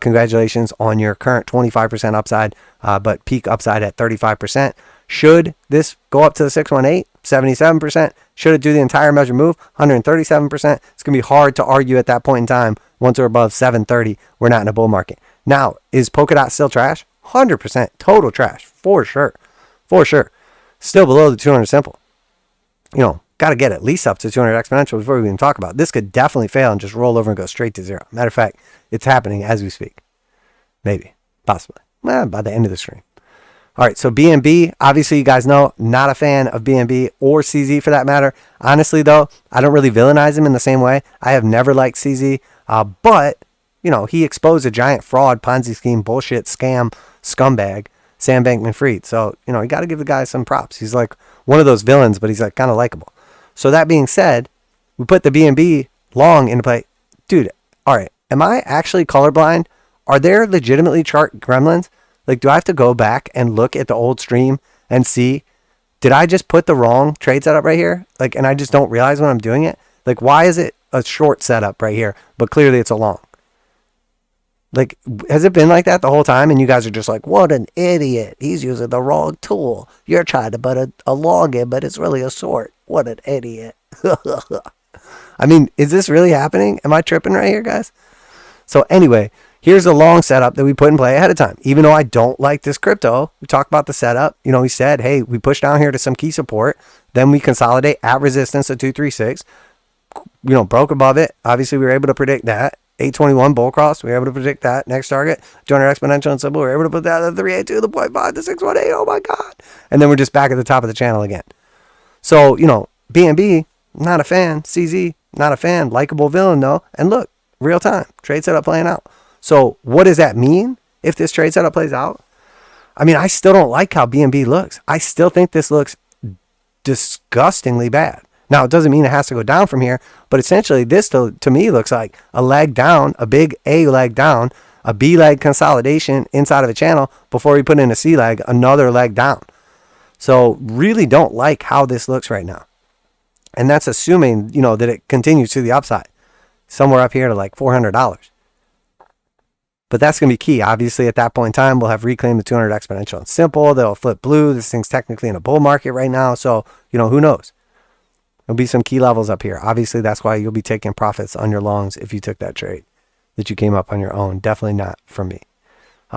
congratulations on your current 25% upside, but peak upside at 35%. Should this go up to the 618, 77%? Should it do the entire measure move, 137%? It's going to be hard to argue at that point in time. Once we're above 730, we're not in a bull market. Now, is Polkadot still trash? 100% total trash, for sure. For sure. Still below the 200 simple. You know, got to get at least up to 200 exponential before we even talk about it. This could definitely fail and just roll over and go straight to zero. Matter of fact, it's happening as we speak. Maybe, possibly. Well, by the end of the stream. All right, so BNB, obviously you guys know, not a fan of BNB or CZ for that matter. Honestly, though, I don't really villainize him in the same way. I have never liked CZ, but, you know, he exposed a giant fraud, Ponzi scheme, bullshit, scam, scumbag, Sam Bankman-Fried. So, you know, you got to give the guy some props. He's like one of those villains, but he's like kind of likable. So that being said, we put the BNB long into play. Dude, all right, am I actually colorblind? Are there legitimately chart gremlins? Like, do I have to go back and look at the old stream and see, did I just put the wrong trade setup right here? Like, and I just don't realize when I'm doing it? Like, why is it a short setup right here, but clearly it's a long? Like, has it been like that the whole time? And you guys are just like, what an idiot. He's using the wrong tool. You're trying to put a long in, but it's really a short. What an idiot. I mean, is this really happening? Am I tripping right here, guys? So anyway, here's a long setup that we put in play ahead of time. Even though I don't like this crypto, we talked about the setup. You know, we said, hey, we push down here to some key support. Then we consolidate at resistance at 236. You know, broke above it. Obviously, we were able to predict that. 821 bull cross, we were able to predict that. Next target, 200 exponential and simple, we were able to put that at the 382, the 0.5, the 618, oh my God. And then we're just back at the top of the channel again. So, you know, BNB, not a fan. CZ, not a fan. Likeable villain though. And look, real time, trade setup playing out. So what does that mean if this trade setup plays out? I mean, I still don't like how BNB looks. I still think this looks disgustingly bad. Now, it doesn't mean it has to go down from here, but essentially this to me looks like a leg down, a big A leg down, a B leg consolidation inside of a channel before we put in a C leg, another leg down. So really don't like how this looks right now. And that's assuming, you know, that it continues to the upside, somewhere up here to like $400. But that's going to be key. Obviously, at that point in time, we'll have reclaimed the 200 exponential and simple. They'll flip blue. This thing's technically in a bull market right now. So, you know, who knows? There'll be some key levels up here. Obviously, that's why you'll be taking profits on your longs if you took that trade that you came up on your own. Definitely not from me.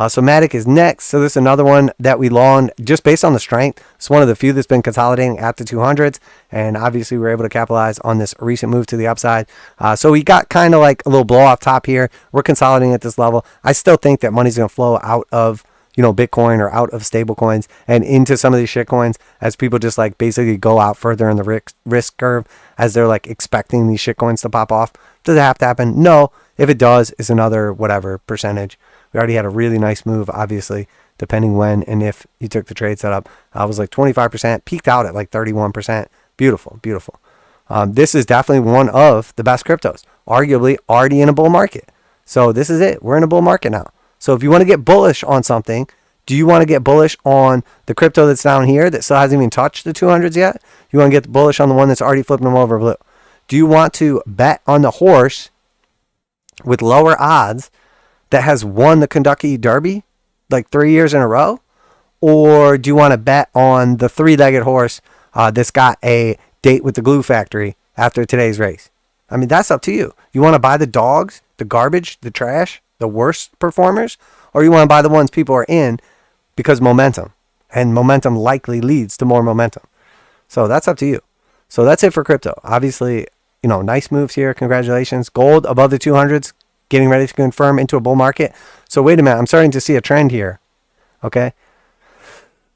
So Matic is next. So this is another one that we longed just based on the strength. It's one of the few that's been consolidating at the 200s. And obviously, we were able to capitalize on this recent move to the upside. So we got kind of like a little blow off top here. We're consolidating at this level. I still think that money's going to flow out of, you know, Bitcoin or out of stable coins and into some of these shit coins as people just like basically go out further in the risk curve as they're like expecting these shit coins to pop off. Does it have to happen? No. If it does, it's another whatever percentage. We already had a really nice move, obviously, depending when and if you took the trade setup. I was like 25%, peaked out at like 31%. Beautiful, beautiful. This is definitely one of the best cryptos, arguably already in a bull market. So this is it. We're in a bull market now. So if you want to get bullish on something, do you want to get bullish on the crypto that's down here that still hasn't even touched the 200s yet? You want to get bullish on the one that's already flipping them over blue? Do you want to bet on the horse with lower odds that has won the Kentucky Derby like 3 years in a row? Or do you want to bet on the three-legged horse that's got a date with the glue factory after today's race? I mean, that's up to you. You want to buy the dogs, the garbage, the trash, the worst performers? Or you want to buy the ones people are in because momentum. And momentum likely leads to more momentum. So that's up to you. So that's it for crypto. Obviously, you know, nice moves here. Congratulations. Gold above the 200s, getting ready to confirm into a bull market. So wait a minute. I'm starting to see a trend here. Okay.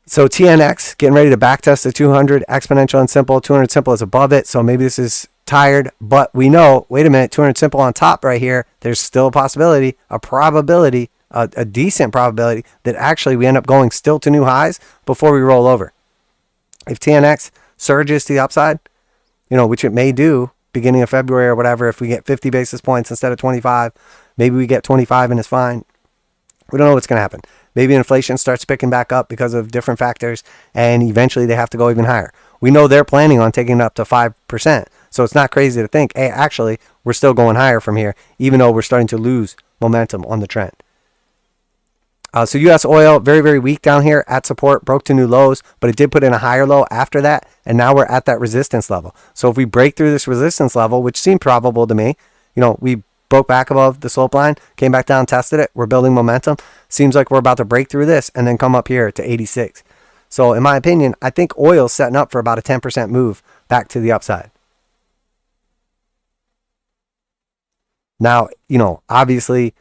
So TNX getting ready to backtest the 200 exponential and simple. 200 simple is above it. So maybe this is tired, but we know, wait a minute, 200 simple on top right here. There's still a possibility, a probability, a decent probability that actually we end up going still to new highs before we roll over. If TNX surges to the upside, you know, which it may do beginning of February or whatever, if we get 50 basis points instead of 25, maybe we get 25 and it's fine. We don't know what's going to happen. Maybe inflation starts picking back up because of different factors, and eventually they have to go even higher. We know they're planning on taking it up to 5%. So it's not crazy to think, hey, actually, we're still going higher from here, even though we're starting to lose momentum on the trend. So U.S. oil, very, very weak down here at support, broke to new lows, but it did put in a higher low after that, and now we're at that resistance level. So if we break through this resistance level, which seemed probable to me, you know, we broke back above the slope line, came back down, tested it, we're building momentum. Seems like we're about to break through this and then come up here to 86. So in my opinion, I think oil's setting up for about a 10% move back to the upside. Now, you know, obviously,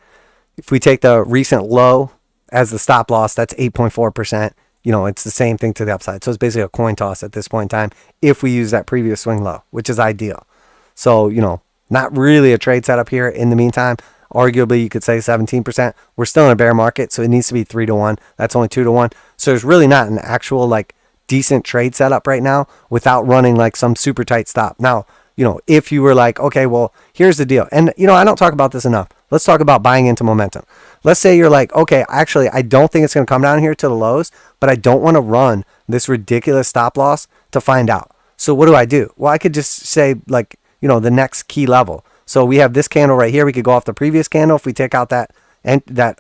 if we take the recent low as the stop loss, that's 8.4%. You know, it's the same thing to the upside. So it's basically a coin toss at this point in time if we use that previous swing low, which is ideal. So, you know, not really a trade setup here in the meantime. Arguably, you could say 17%. We're still in a bear market, so it needs to be 3-1. That's only 2-1. So there's really not an actual, like, decent trade setup right now without running, like, some super tight stop. Now, you know, if you were like, okay, well, here's the deal. And, you know, I don't talk about this enough. Let's talk about buying into momentum. Let's say you're like, okay, actually, I don't think it's going to come down here to the lows, but I don't want to run this ridiculous stop loss to find out. So what do? Well, I could just say, like, you know, the next key level. So we have this candle right here. We could go off the previous candle. If we take out that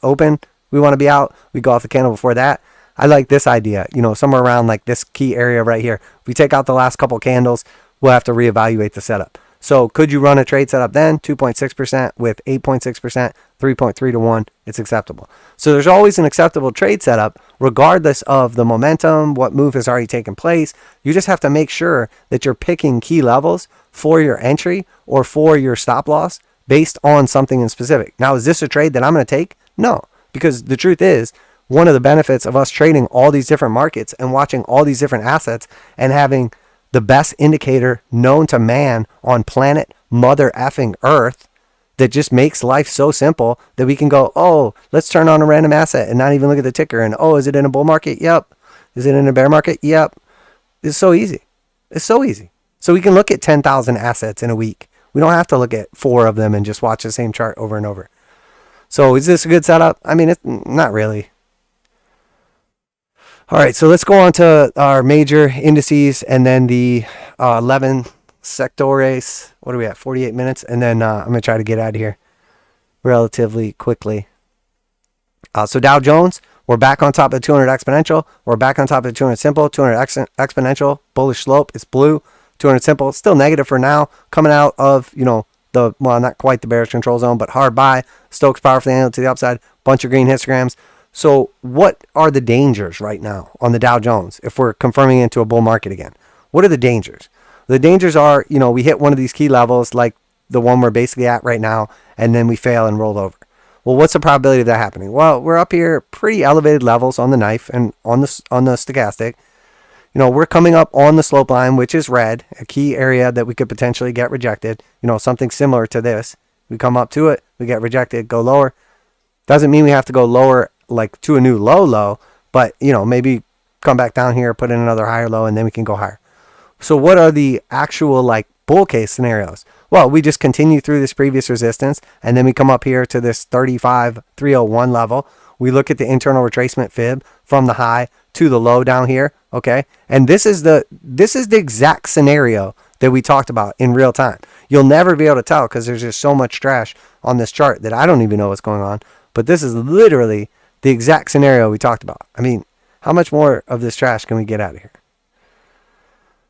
open, we want to be out. We go off the candle before that. I like this idea, you know, somewhere around like this key area right here. If we take out the last couple candles, we'll have to reevaluate the setup. So could you run a trade setup then? 2.6% with 8.6%, 3.3-1. It's acceptable. So there's always an acceptable trade setup regardless of the momentum, what move has already taken place. You just have to make sure that you're picking key levels for your entry or for your stop loss based on something in specific. Now, is this a trade that I'm going to take? No, because the truth is, one of the benefits of us trading all these different markets and watching all these different assets and having the best indicator known to man on planet Mother effing Earth that just makes life so simple that we can go, oh, let's turn on a random asset and not even look at the ticker. And, oh, is it in a bull market? Yep. Is it in a bear market? Yep. It's so easy. It's so easy. So we can look at 10,000 assets in a week. We don't have to look at 4 of them and just watch the same chart over and over. So is this a good setup? I mean, it's not really. All right, so let's go on to our major indices and then the 11 sectores. What are we at? 48 minutes. And then I'm going to try to get out of here relatively quickly. So Dow Jones, we're back on top of the 200 exponential. We're back on top of the 200 simple. 200 exponential, bullish slope. It's blue. 200 simple, still negative for now. Coming out of, you know, the, well, not quite the bearish control zone, but hard buy. Stokes powerfully angled to the upside. Bunch of green histograms. So what are the dangers right now on the Dow Jones if we're confirming into a bull market again? What are the dangers? The dangers are, you know, we hit one of these key levels like the one we're basically at right now, and then we fail and roll over. Well, what's the probability of that happening? Well, we're up here pretty elevated levels on the knife and on the stochastic. You know, we're coming up on the slope line, which is red, a key area that we could potentially get rejected. You know, something similar to this. We come up to it, we get rejected, go lower. Doesn't mean we have to go lower like to a new low, but, you know, maybe come back down here, put in another higher low, and then we can go higher. So what are the actual like bull case scenarios? Well, we just continue through this previous resistance, and then we come up here to this 35,301 level. We look at the internal retracement fib from the high to the low down here, okay? And this is the exact scenario that we talked about in real time. You'll never be able to tell because there's just so much trash on this chart that I don't even know what's going on. But this is literally the exact scenario we talked about. I mean, how much more of this trash can we get out of here?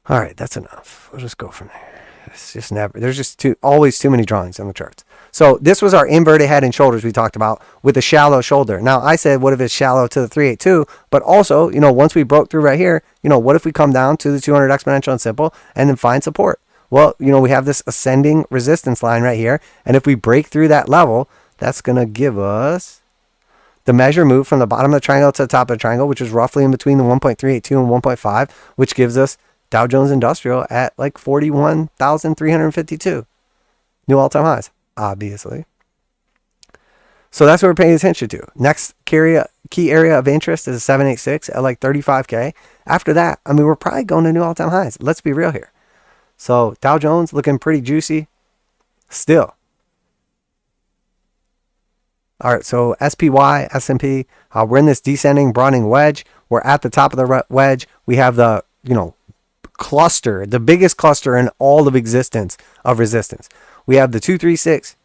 All right, that's enough. We'll just go from there. It's just never, there's just always too many drawings on the charts. So this was our inverted head and shoulders we talked about with a shallow shoulder. Now I said, what if it's shallow to the 382? But also, once we broke through right here, what if we come down to the 200 exponential and simple and then find support? Well, we have this ascending resistance line right here. And if we break through that level, that's going to give us the measure move from the bottom of the triangle to the top of the triangle, which is roughly in between the 1.382 and 1.5, which gives us Dow Jones Industrial at like 41,352. New all-time highs, obviously. So that's what we're paying attention to. Next key area of interest is a 786 at like 35K. After that, I mean, we're probably going to new all-time highs. Let's be real here. So Dow Jones looking pretty juicy still. All right, so SPY, S&P, we're in this descending broadening wedge. We're at the top of the wedge. We have the, cluster, the biggest cluster in all of existence of resistance. We have the 236,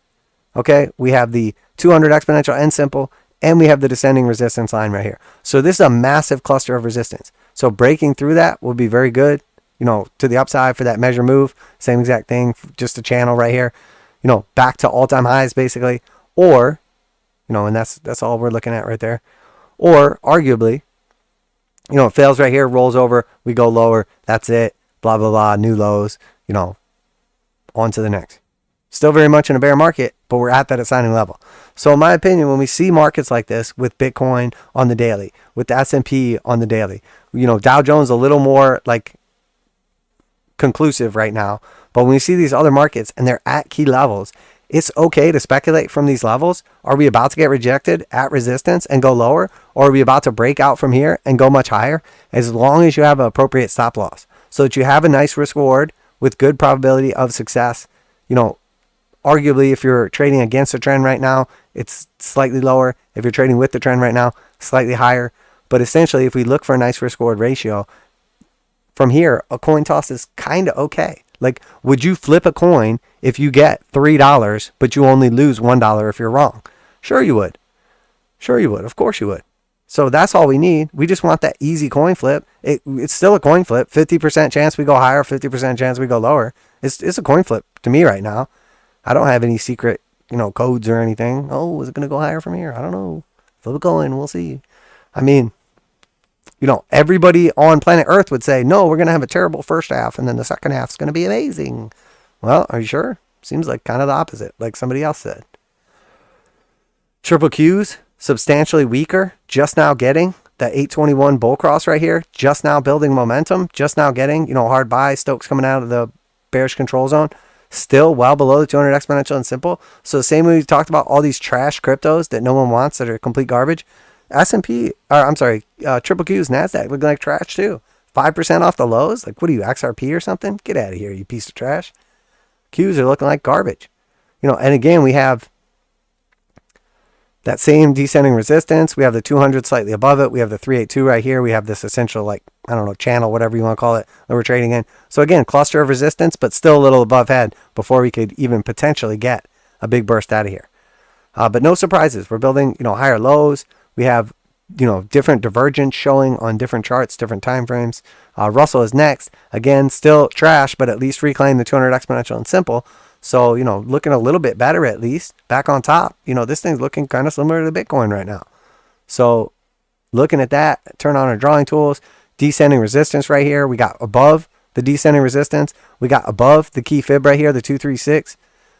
okay? We have the 200 exponential and simple, and we have the descending resistance line right here. So this is a massive cluster of resistance. So breaking through that will be very good, to the upside for that measure move. Same exact thing, just a channel right here, back to all-time highs basically. Or, and that's all we're looking at right there. Or arguably, it fails right here, rolls over, we go lower, that's it, blah, blah, blah, new lows, on to the next. Still very much in a bear market, but we're at that ascending level. So in my opinion, when we see markets like this with Bitcoin on the daily, with the S&P on the daily, Dow Jones a little more like conclusive right now, but when we see these other markets and they're at key levels, it's okay to speculate from these levels. Are we about to get rejected at resistance and go lower? Or are we about to break out from here and go much higher? As long as you have an appropriate stop loss so that you have a nice risk reward with good probability of success. Arguably, if you're trading against the trend right now, it's slightly lower. If you're trading with the trend right now, slightly higher. But essentially, if we look for a nice risk reward ratio, from here, a coin toss is kind of okay. Like, would you flip a coin if you get $3, but you only lose $1 if you're wrong? Sure you would. Sure you would. Of course you would. So that's all we need. We just want that easy coin flip. It's still a coin flip. 50% chance we go higher, 50% chance we go lower. It's a coin flip to me right now. I don't have any secret, codes or anything. Oh, is it going to go higher from here? I don't know. Flip a coin. We'll see. I mean, everybody on planet Earth would say, no, we're going to have a terrible first half, and then the second half is going to be amazing. Well, are you sure? Seems like kind of the opposite, like somebody else said. Triple Qs, substantially weaker, just now getting that 821 bull cross right here, just now building momentum, just now getting, hard buy, Stoch's coming out of the bearish control zone, still well below the 200 exponential and simple. So the same way we talked about all these trash cryptos that no one wants that are complete garbage, Triple Q's, NASDAQ looking like trash too. 5% off the lows? Like, what are you, XRP or something? Get out of here, you piece of trash. Qs are looking like garbage. And again, we have that same descending resistance. We have the 200 slightly above it. We have the 382 right here. We have this essential, channel, whatever you want to call it, that we're trading in. So again, cluster of resistance, but still a little above head before we could even potentially get a big burst out of here. But no surprises. We're building, higher lows. We have, different divergence showing on different charts, different time frames. Russell is next. Again, still trash, but at least reclaim the 200 exponential and simple. So, looking a little bit better at least. Back on top. This thing's looking kind of similar to Bitcoin right now. So, looking at that, turn on our drawing tools. Descending resistance right here. We got above the descending resistance. We got above the key fib right here, the 236.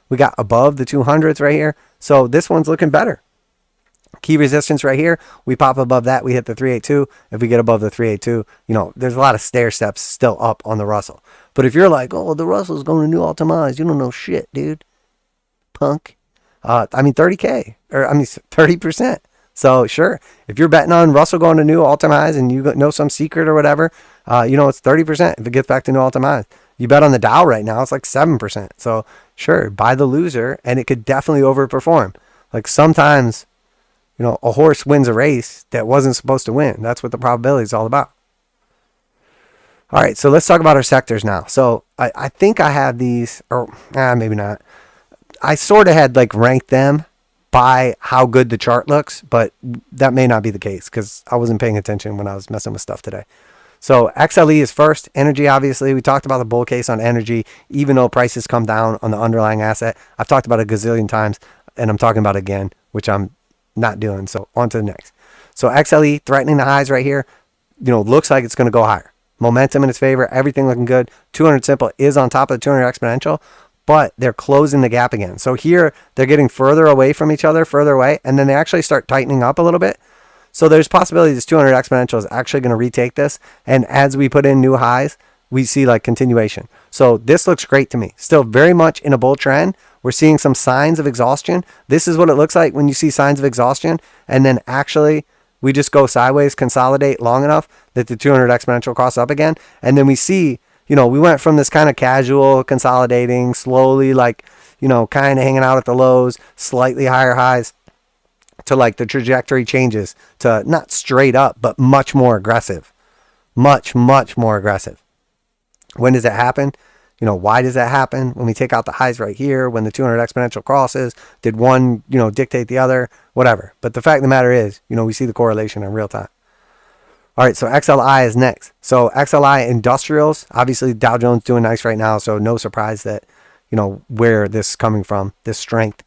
We got above the 200s right here. So, this one's looking better. Key resistance right here, we pop above that, we hit the 382. If we get above the 382, there's a lot of stair steps still up on the Russell. But if you're like, oh, the Russell's going to new all-time highs, you don't know shit, dude. Punk. 30K, or 30%. So sure, if you're betting on Russell going to new all-time highs and you know some secret or whatever, it's 30% if it gets back to new all-time highs. You bet on the Dow right now, it's like 7%. So sure, buy the loser, and it could definitely overperform. Like sometimes, a horse wins a race that wasn't supposed to win. That's what the probability is all about. All right, so let's talk about our sectors now. So I think I have these, or maybe not. I sort of had ranked them, by how good the chart looks, but that may not be the case because I wasn't paying attention when I was messing with stuff today. So XLE is first. Energy, obviously, we talked about the bull case on energy, even though prices come down on the underlying asset. I've talked about it a gazillion times, and I'm talking about it again, which I'm not doing. So on to the next. So XLE threatening the highs right here, looks like it's going to go higher. Momentum in its favor, everything looking good. 200 simple is on top of the 200 exponential, but they're closing the gap again. So here they're getting further away from each other, further away, and then they actually start tightening up a little bit. So there's possibility this 200 exponential is actually going to retake this. And as we put in new highs, we see like continuation. So this looks great to me. Still very much in a bull trend. We're seeing some signs of exhaustion. This is what it looks like when you see signs of exhaustion. And then actually we just go sideways, consolidate long enough that the 200 exponential crosses up again. And then we see, we went from this kind of casual consolidating, slowly like, kind of hanging out at the lows, slightly higher highs, to like the trajectory changes to not straight up, but much more aggressive. Much, much more aggressive. When does it happen? Why does that happen? When we take out the highs right here, when the 200 exponential crosses, did one, dictate the other, whatever. But the fact of the matter is, we see the correlation in real time. All right, so XLI is next. So XLI industrials, obviously Dow Jones doing nice right now, so no surprise that, where this is coming from, this strength.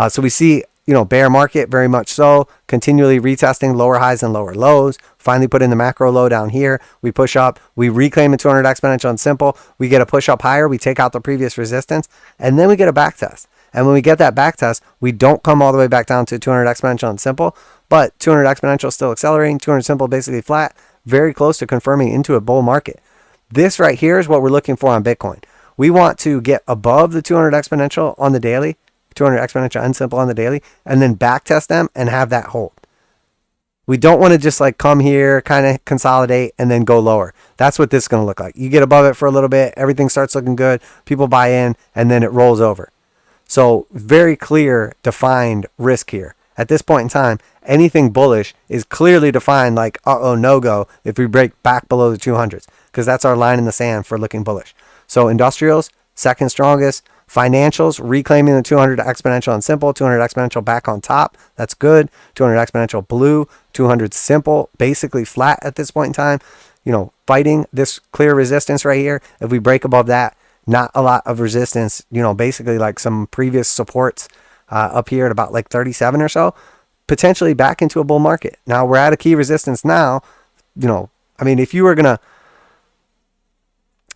So we see, bear market, very much so, continually retesting lower highs and lower lows. Finally put in the macro low down here. We push up, we reclaim the 200 exponential and simple. We get a push up higher, we take out the previous resistance, and then we get a back test. And when we get that back test, we don't come all the way back down to 200 exponential and simple, but 200 exponential still accelerating, 200 simple basically flat, very close to confirming into a bull market. This right here is what we're looking for on Bitcoin. We want to get above the 200 exponential on the daily, 200 exponential and simple on the daily, and then back test them and have that hold. We don't want to just like come here, kind of consolidate and then go lower. That's what this is going to look like. You get above it for a little bit, everything starts looking good, people buy in, and then it rolls over. So very clear, defined risk here. At this point in time, anything bullish is clearly defined like, no go if we break back below the 200s, because that's our line in the sand for looking bullish. So industrials, second strongest. Financials, reclaiming the 200 exponential and simple, 200 exponential back on top. That's good. 200 exponential blue, 200 simple, basically flat at this point in time. Fighting this clear resistance right here. If we break above that, not a lot of resistance, basically like some previous supports up here at about like 37 or so, potentially back into a bull market. Now we're at a key resistance now. If you were going to,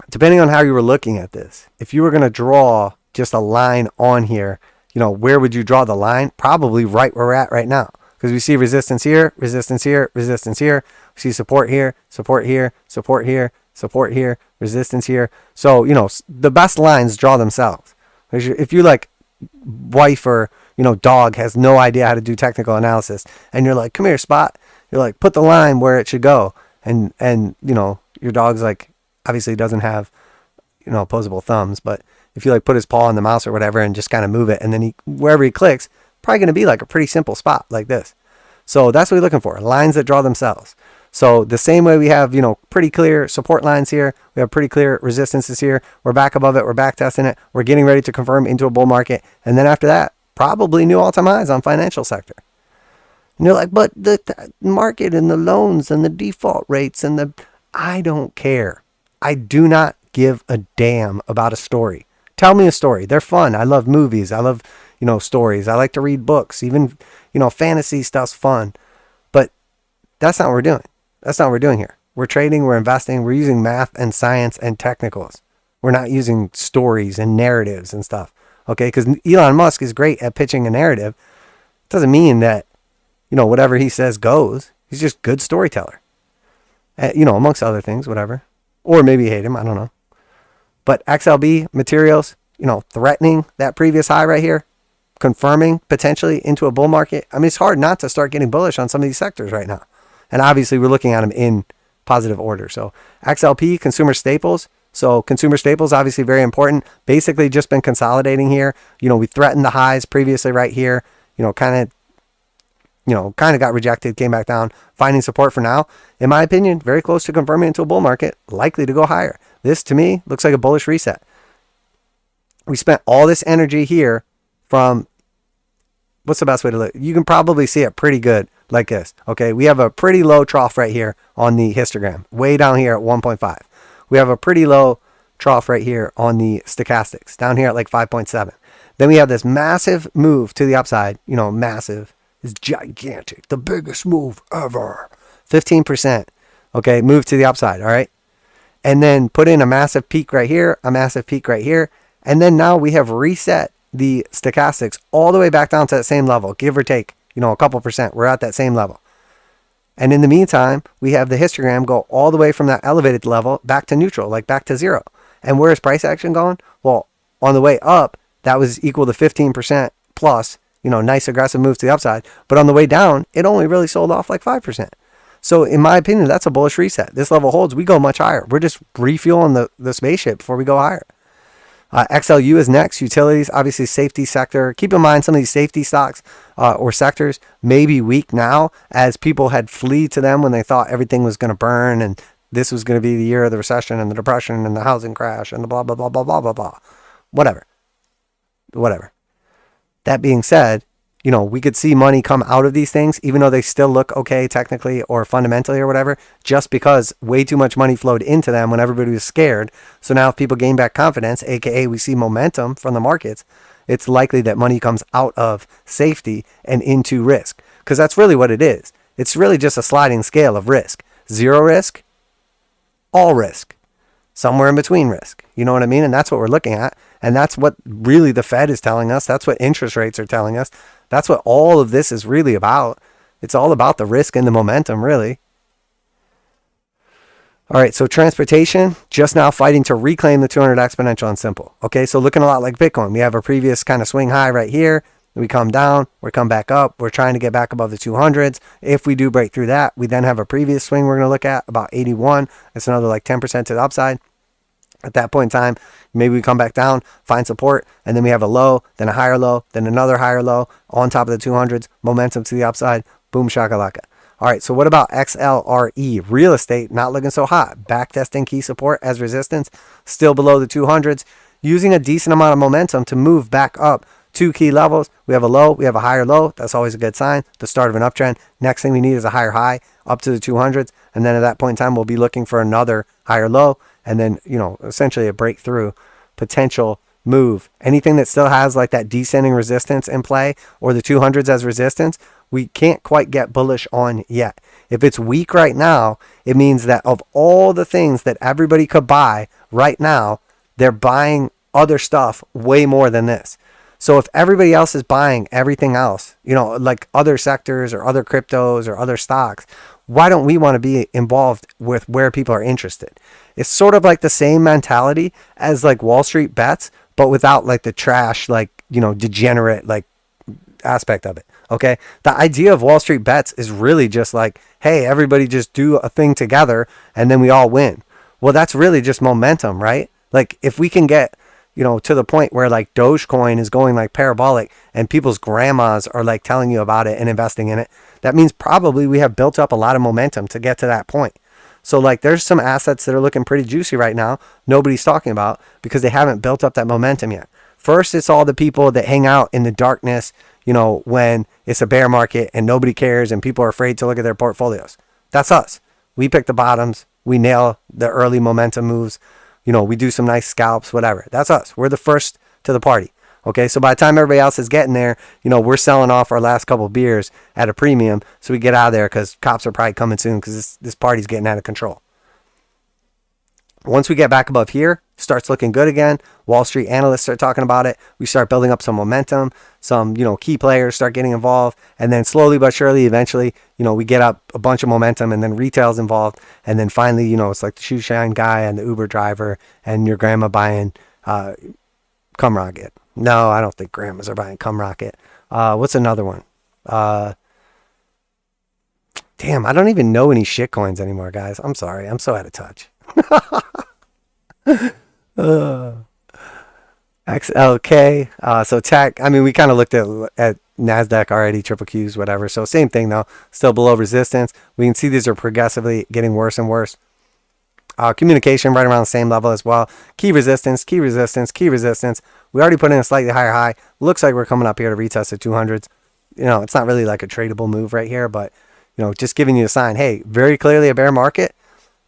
depending on how you were looking at this, if you were going to draw just a line on here, where would you draw the line? Probably right where we're at right now, because we see resistance here, resistance here, resistance here. We see support here, support here, support here, support here, resistance here. So, the best lines draw themselves. If you like wife or, dog has no idea how to do technical analysis and you're like, come here, Spot. You're like, put the line where it should go. And your dog's like, obviously doesn't have, opposable thumbs, but if you like put his paw on the mouse or whatever and just kind of move it, and then wherever he clicks, probably going to be like a pretty simple spot like this. So that's what we're looking for, lines that draw themselves. So the same way we have, pretty clear support lines here, we have pretty clear resistances here, we're back above it, we're back testing it, we're getting ready to confirm into a bull market, and then after that, probably new all-time highs on financial sector. And you're like, but the market and the loans and the default rates and I don't care. I do not give a damn about a story. Tell me a story. They're fun. I love movies. I love, stories. I like to read books. Even, fantasy stuff's fun. But that's not what we're doing. That's not what we're doing here. We're trading, we're investing, we're using math and science and technicals. We're not using stories and narratives and stuff. Okay? Because Elon Musk is great at pitching a narrative. It doesn't mean that, whatever he says goes. He's just a good storyteller. Amongst other things, whatever. Or maybe you hate him. I don't know. But XLB materials, threatening that previous high right here, confirming potentially into a bull market. It's hard not to start getting bullish on some of these sectors right now. And obviously we're looking at them in positive order. So XLP, consumer staples. So consumer staples, obviously very important. Basically just been consolidating here. We threatened the highs previously right here, kind of got rejected, came back down, finding support for now. In my opinion, very close to confirming into a bull market, likely to go higher. This, to me, looks like a bullish reset. We spent all this energy here from, what's the best way to look? You can probably see it pretty good like this. Okay, we have a pretty low trough right here on the histogram, way down here at 1.5. We have a pretty low trough right here on the stochastics, down here at like 5.7. Then we have this massive move to the upside. You know, massive is gigantic, the biggest move ever, 15%. Okay, move to the upside. All right, and then put in a massive peak right here, a massive peak right here, and then now we have reset the stochastics all the way back down to that same level, give or take, you know, a couple percent. We're at that same level. And in the meantime, we have the histogram go all the way from that elevated level back to neutral, like back to zero. And where is price action going? Well, on the way up, that was equal to 15% plus, you know, nice aggressive move to the upside. But on the way down, it only really sold off like 5%. So in my opinion, that's a bullish reset. This level holds, we go much higher. We're just refueling the spaceship before we go higher. XLU is next. Utilities, obviously safety sector. Keep in mind some of these safety stocks or sectors may be weak now as people had flee to them when they thought everything was going to burn and this was going to be the year of the recession and the depression and the housing crash and the blah, blah, blah, blah, blah, blah, blah. Whatever. That being said, you know, we could see money come out of these things, even though they still look okay technically or fundamentally or whatever, just because way too much money flowed into them when everybody was scared. So now if people gain back confidence, aka we see momentum from the markets, it's likely that money comes out of safety and into risk, because that's really what it is. It's really just a sliding scale of risk. Zero risk, all risk, somewhere in between risk. You know what I mean? And that's what we're looking at. And that's what really the Fed is telling us. That's what interest rates are telling us. That's what all of this is really about. It's all about the risk and the momentum, really. All right, so transportation, just now fighting to reclaim the 200 exponential on simple. Okay, so looking a lot like Bitcoin. We have a previous kind of swing high right here. We come down, we come back up. We're trying to get back above the 200s. If we do break through that, we then have a previous swing we're going to look at, about 81. It's another like 10% to the upside. At that point in time, maybe we come back down, find support, and then we have a low, then a higher low, then another higher low on top of the 200s, momentum to the upside, boom shakalaka. All right, so what about XLRE? Real estate, not looking so hot. Backtesting key support as resistance, still below the 200s, using a decent amount of momentum to move back up two key levels. We have a low, we have a higher low. That's always a good sign, the start of an uptrend. Next thing we need is a higher high up to the 200s, and then at that point in time, we'll be looking for another higher low, and then, you know, essentially a breakthrough potential move. Anything that still has like that descending resistance in play or the 200s as resistance, we can't quite get bullish on yet. If it's weak right now, it means that of all the things that everybody could buy right now, they're buying other stuff way more than this. So if everybody else is buying everything else, you know, like other sectors or other cryptos or other stocks, why don't we want to be involved with where people are interested? It's sort of like the same mentality as like Wall Street bets, but without like the trash, like, you know, degenerate like aspect of it. Okay. The idea of Wall Street bets is really just like, hey, everybody just do a thing together and then we all win. Well, that's really just momentum, right? Like if we can get, you know, to the point where like Dogecoin is going like parabolic and people's grandmas are like telling you about it and investing in it, that means probably we have built up a lot of momentum to get to that point. So like there's some assets that are looking pretty juicy right now, nobody's talking about because they haven't built up that momentum yet. First, it's all the people that hang out in the darkness, you know, when it's a bear market and nobody cares and people are afraid to look at their portfolios. That's us. We pick the bottoms, we nail the early momentum moves, you know, we do some nice scalps, whatever. That's us. We're the first to the party. Okay, so by the time everybody else is getting there, you know, we're selling off our last couple of beers at a premium so we get out of there because cops are probably coming soon because this party's getting out of control. Once we get back above here, starts looking good again. Wall Street analysts start talking about it. We start building up some momentum. Some, you know, key players start getting involved. And then slowly but surely, eventually, you know, we get up a bunch of momentum and then retail's involved. And then finally, you know, it's like the shoe shine guy and the Uber driver and your grandma buying Cum Rocket. No, I don't think grandmas are buying Cum Rocket. What's another one? Damn, I don't even know any shit coins anymore, guys. I'm sorry. I'm so out of touch. XLK. So tech, I mean, we kind of looked at NASDAQ already, triple Qs, whatever. So same thing though, still below resistance. We can see these are progressively getting worse and worse. Communication right around the same level as well. Key resistance, key resistance, key resistance. We already put in a slightly higher high. Looks like we're coming up here to retest the 200s. you know, it's not really like a tradable move right here, but, you know, just giving you a sign, hey, very clearly a bear market,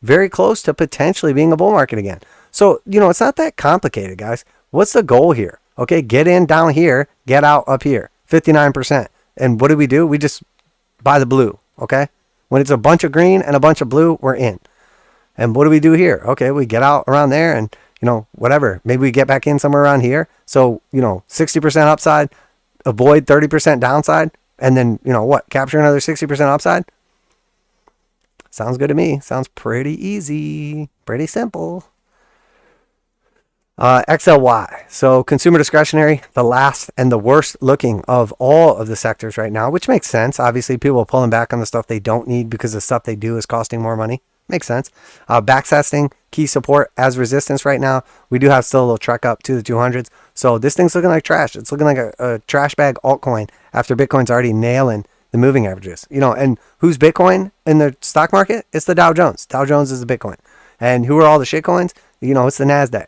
very close to potentially being a bull market again. So, you know, it's not that complicated, guys. What's the goal here? Okay, get in down here, get out up here, 59%. And what do? We just buy the blue, okay? When it's a bunch of green and a bunch of blue, we're in. And what do we do here? Okay, we get out around there and, you know, whatever. Maybe we get back in somewhere around here. So, you know, 60% upside, avoid 30% downside, and then, you know, what? Capture another 60% upside? Sounds good to me. Sounds pretty easy. Pretty simple. XLY. So consumer discretionary, the last and the worst looking of all of the sectors right now, which makes sense. Obviously, people are pulling back on the stuff they don't need because the stuff they do is costing more money. Makes sense. Backtesting, key support as resistance right now. We do have still a little trek up to the 200s. So this thing's looking like trash. It's looking like a trash bag altcoin after Bitcoin's already nailing the moving averages. You know, and who's Bitcoin in the stock market? It's the Dow Jones. Dow Jones is the Bitcoin. And who are all the shitcoins? You know, it's the NASDAQ.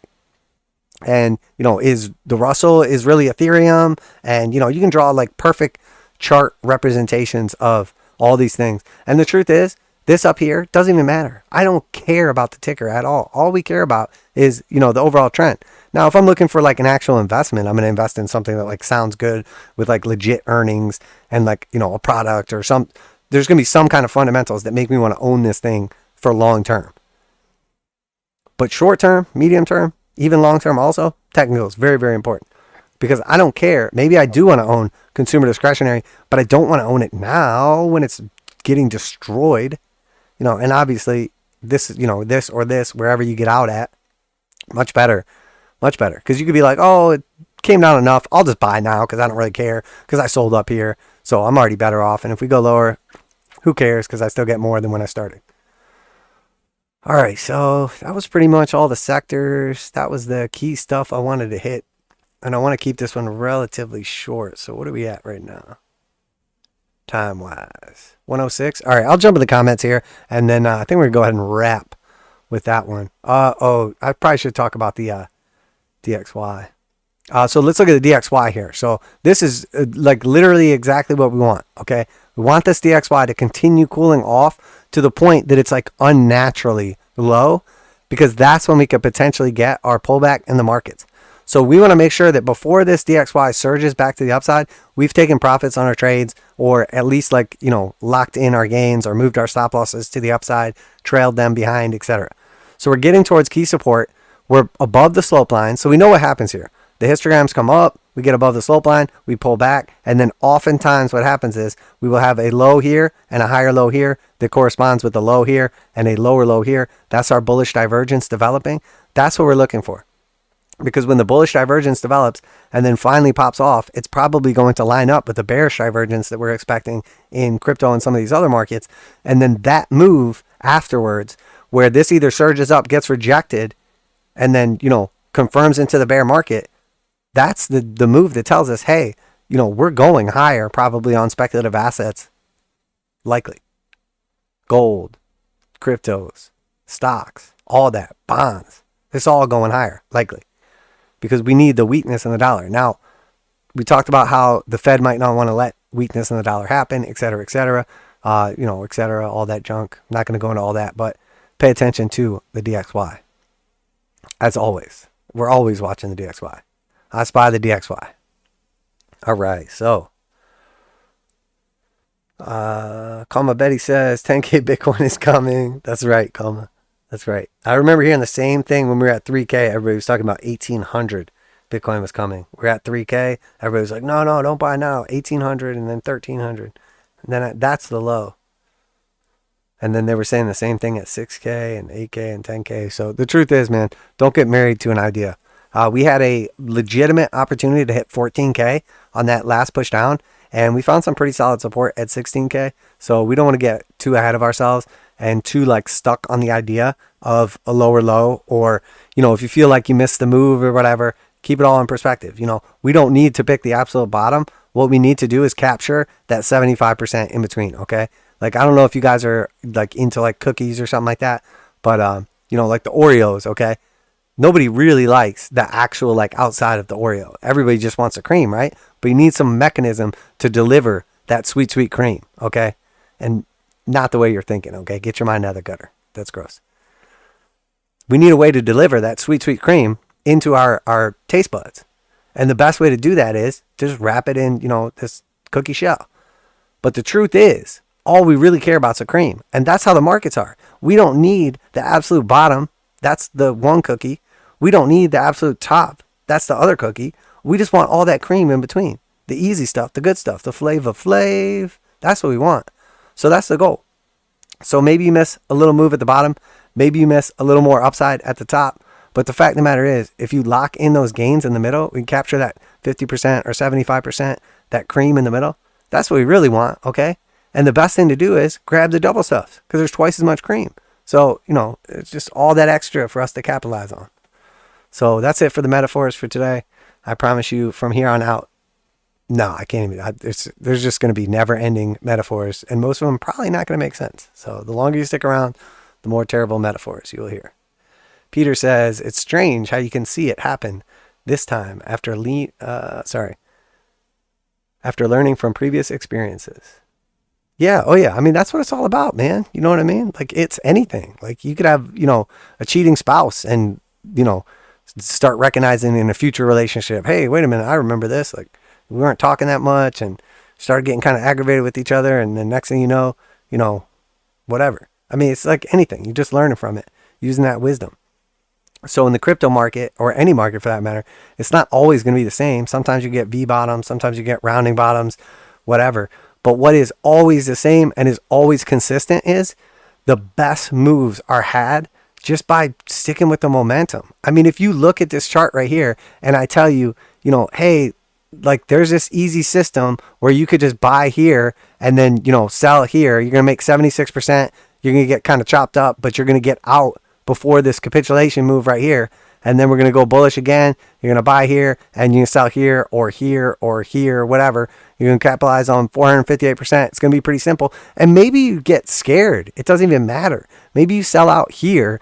And, you know, is the Russell is really Ethereum. And, you know, you can draw like perfect chart representations of all these things. And the truth is, this up here doesn't even matter. I don't care about the ticker at all. All we care about is, you know, the overall trend. Now, if I'm looking for like an actual investment, I'm going to invest in something that like sounds good with like legit earnings and like, you know, a product or some, there's going to be some kind of fundamentals that make me want to own this thing for long term. But short term, medium term, even long term also, technical is very, very important. Because I don't care. Maybe I do want to own consumer discretionary, but I don't want to own it now when it's getting destroyed. You know, and obviously this, you know, this or this, wherever you get out at, much better. Much better. Because you could be like, oh, it came down enough. I'll just buy now because I don't really care because I sold up here. So I'm already better off. And if we go lower, who cares? Because I still get more than when I started. All right, so that was pretty much all the sectors. That was the key stuff I wanted to hit. And I want to keep this one relatively short. So what are we at right now? Time-wise. 106. All right, I'll jump in the comments here. And then I think we're going to go ahead and wrap with that one. Oh, I probably should talk about the DXY. So let's look at the DXY here. So this is like literally exactly what we want, okay? We want this DXY to continue cooling off to the point that it's like unnaturally low, because that's when we could potentially get our pullback in the markets. So we want to make sure that before this DXY surges back to the upside, we've taken profits on our trades, or at least like, you know, locked in our gains or moved our stop losses to the upside, trailed them behind, etc. So we're getting towards key support. We're above the slope line. So we know what happens here. The histograms come up, we get above the slope line, we pull back, and then oftentimes what happens is we will have a low here and a higher low here that corresponds with the low here and a lower low here. That's our bullish divergence developing. That's what we're looking for. Because when the bullish divergence develops and then finally pops off, it's probably going to line up with the bearish divergence that we're expecting in crypto and some of these other markets. And then that move afterwards, where this either surges up, gets rejected, and then, you know, confirms into the bear market, that's the move that tells us, hey, you know, we're going higher probably on speculative assets, likely. Gold, cryptos, stocks, all that, bonds. It's all going higher, likely. Because we need the weakness in the dollar. Now, we talked about how the Fed might not want to let weakness in the dollar happen, et cetera, you know, et cetera, all that junk. I'm not going to go into all that, but pay attention to the DXY. As always, we're always watching the DXY. I spy the DXY. All right, so Comma Betty says 10K Bitcoin is coming. That's right, Comma. That's right. I remember hearing the same thing when we were at 3K. Everybody was talking about 1800 Bitcoin was coming. We're at 3K. Everybody was like, no, don't buy now. 1800 and then 1300. And then that's the low. And then they were saying the same thing at 6K and 8K and 10K. So the truth is, man, don't get married to an idea. We had a legitimate opportunity to hit 14K on that last push down, and we found some pretty solid support at 16K. So we don't want to get too ahead of ourselves and too like stuck on the idea of a lower low, or, you know, if you feel like you missed the move or whatever, keep it all in perspective. You know, we don't need to pick the absolute bottom. What we need to do is capture that 75% in between. Okay. Like, I don't know if you guys are like into like cookies or something like that, but, you know, like the Oreos. Okay. Nobody really likes the actual like outside of the Oreo. Everybody just wants a cream, right? But you need some mechanism to deliver that sweet, sweet cream, okay? And not the way you're thinking, okay? Get your mind out of the gutter. That's gross. We need a way to deliver that sweet, sweet cream into our taste buds. And the best way to do that is just wrap it in, this cookie shell. But the truth is, all we really care about is a cream. And that's how the markets are. We don't need the absolute bottom. That's the one cookie. We don't need the absolute top. That's the other cookie. We just want all that cream in between. The easy stuff, the good stuff, the flavor flav. That's what we want. So that's the goal. So maybe you miss a little move at the bottom. Maybe you miss a little more upside at the top. But the fact of the matter is, if you lock in those gains in the middle, we capture that 50% or 75%, that cream in the middle. That's what we really want, okay? And the best thing to do is grab the double stuffs because there's twice as much cream. So, it's just all that extra for us to capitalize on. So that's it for the metaphors for today. I promise you from here on out, no, I can't even. There's just going to be never-ending metaphors, and most of them probably not going to make sense. So the longer you stick around, the more terrible metaphors you'll hear. Peter says, it's strange how you can see it happen this time after learning from previous experiences. Yeah. Oh yeah. I mean, that's what it's all about, man. You know what I mean? Like it's anything. Like you could have, a cheating spouse and, start recognizing in a future relationship, hey, wait a minute. I remember this. Like we weren't talking that much and started getting kind of aggravated with each other. And then next thing you know, whatever. I mean, it's like anything. You're just learning from it, using that wisdom. So in the crypto market, or any market for that matter, it's not always going to be the same. Sometimes you get V bottoms, sometimes you get rounding bottoms, whatever. But what is always the same and is always consistent is the best moves are had just by sticking with the momentum. I mean, if you look at this chart right here and I tell you, hey, like there's this easy system where you could just buy here and then, sell here. You're going to make 76%. You're going to get kind of chopped up, but you're going to get out before this capitulation move right here. And then we're going to go bullish again. You're going to buy here and you can sell here or here or here, whatever. You're going to capitalize on 458%. It's going to be pretty simple. And maybe you get scared. It doesn't even matter. Maybe you sell out here,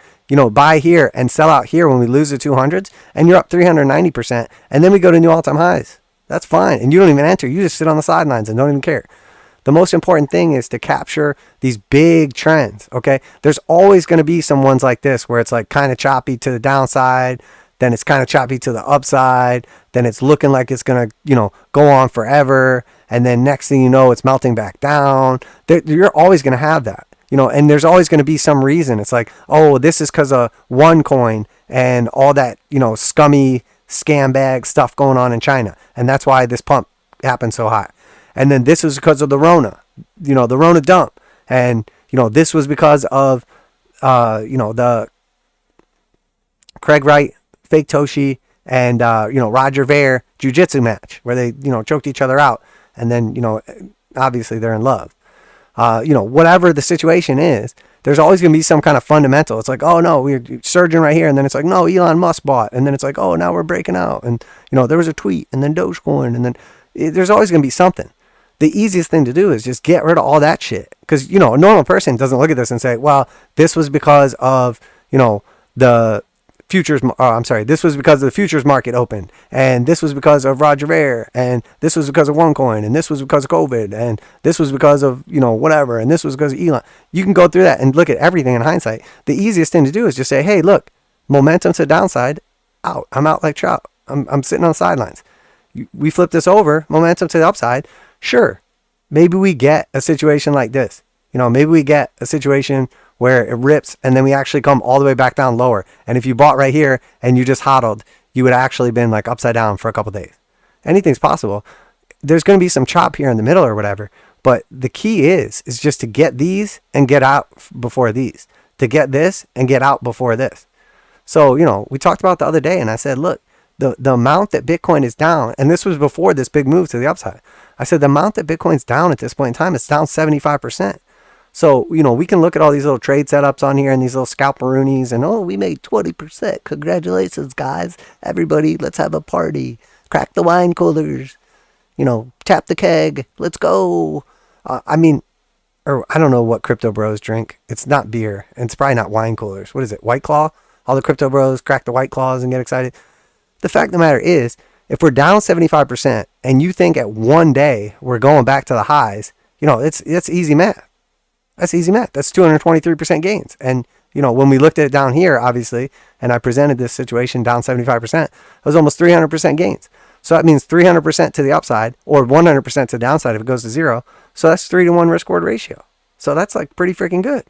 buy here and sell out here when we lose the 200s and you're up 390%. And then we go to new all-time highs. That's fine. And you don't even enter. You just sit on the sidelines and don't even care. The most important thing is to capture these big trends, okay? There's always going to be some ones like this where it's like kind of choppy to the downside, then it's kind of choppy to the upside, then it's looking like it's going to, go on forever, and then next thing you know, it's melting back down. You're always going to have that, and there's always going to be some reason. It's like, oh, this is because of one coin and all that, scummy scam bag stuff going on in China, and that's why this pump happened so high. And then this was because of the Rona, the Rona dump. And, this was because of, the Craig Wright, fake Toshi, and, Roger Ver jiu-jitsu match where they, choked each other out. And then, obviously they're in love. Whatever the situation is, there's always going to be some kind of fundamental. It's like, oh, no, we're surging right here. And then it's like, no, Elon Musk bought. And then it's like, oh, now we're breaking out. And, there was a tweet and then Dogecoin. And then there's always going to be something. The easiest thing to do is just get rid of all that shit. Because, a normal person doesn't look at this and say, well, this was because of, the futures, this was because the futures market opened. And this was because of Roger Ver. And this was because of OneCoin. And this was because of COVID. And this was because of, whatever. And this was because of Elon. You can go through that and look at everything in hindsight. The easiest thing to do is just say, hey, look, momentum to the downside, out. I'm out like trout. I'm sitting on the sidelines. We flip this over, momentum to the upside. Sure, maybe we get a situation like this. Maybe we get a situation where it rips and then we actually come all the way back down lower. And if you bought right here and you just hodled, you would actually been like upside down for a couple days. Anything's possible. There's going to be some chop here in the middle or whatever. But the key is just to get these and get out before these. To get this and get out before this. So, we talked about the other day and I said, look, the amount that Bitcoin is down, and this was before this big move to the upside. I said the amount that Bitcoin's down at this point in time is down 75%. So, we can look at all these little trade setups on here and these little scalperoonies and, oh, we made 20%. Congratulations, guys. Everybody, let's have a party. Crack the wine coolers. Tap the keg. Let's go. I don't know what crypto bros drink. It's not beer. And it's probably not wine coolers. What is it? White Claw? All the crypto bros crack the White Claws and get excited. The fact of the matter is, If we're down 75% and you think at one day we're going back to the highs, you know, it's easy math. That's easy math. That's 223% gains. And, you know, when we looked at it down here, obviously, and I presented this situation down 75%, it was almost 300% gains. So that means 300% to the upside or 100% to the downside if it goes to zero. So that's 3-to-1 risk reward ratio. So that's like pretty freaking good.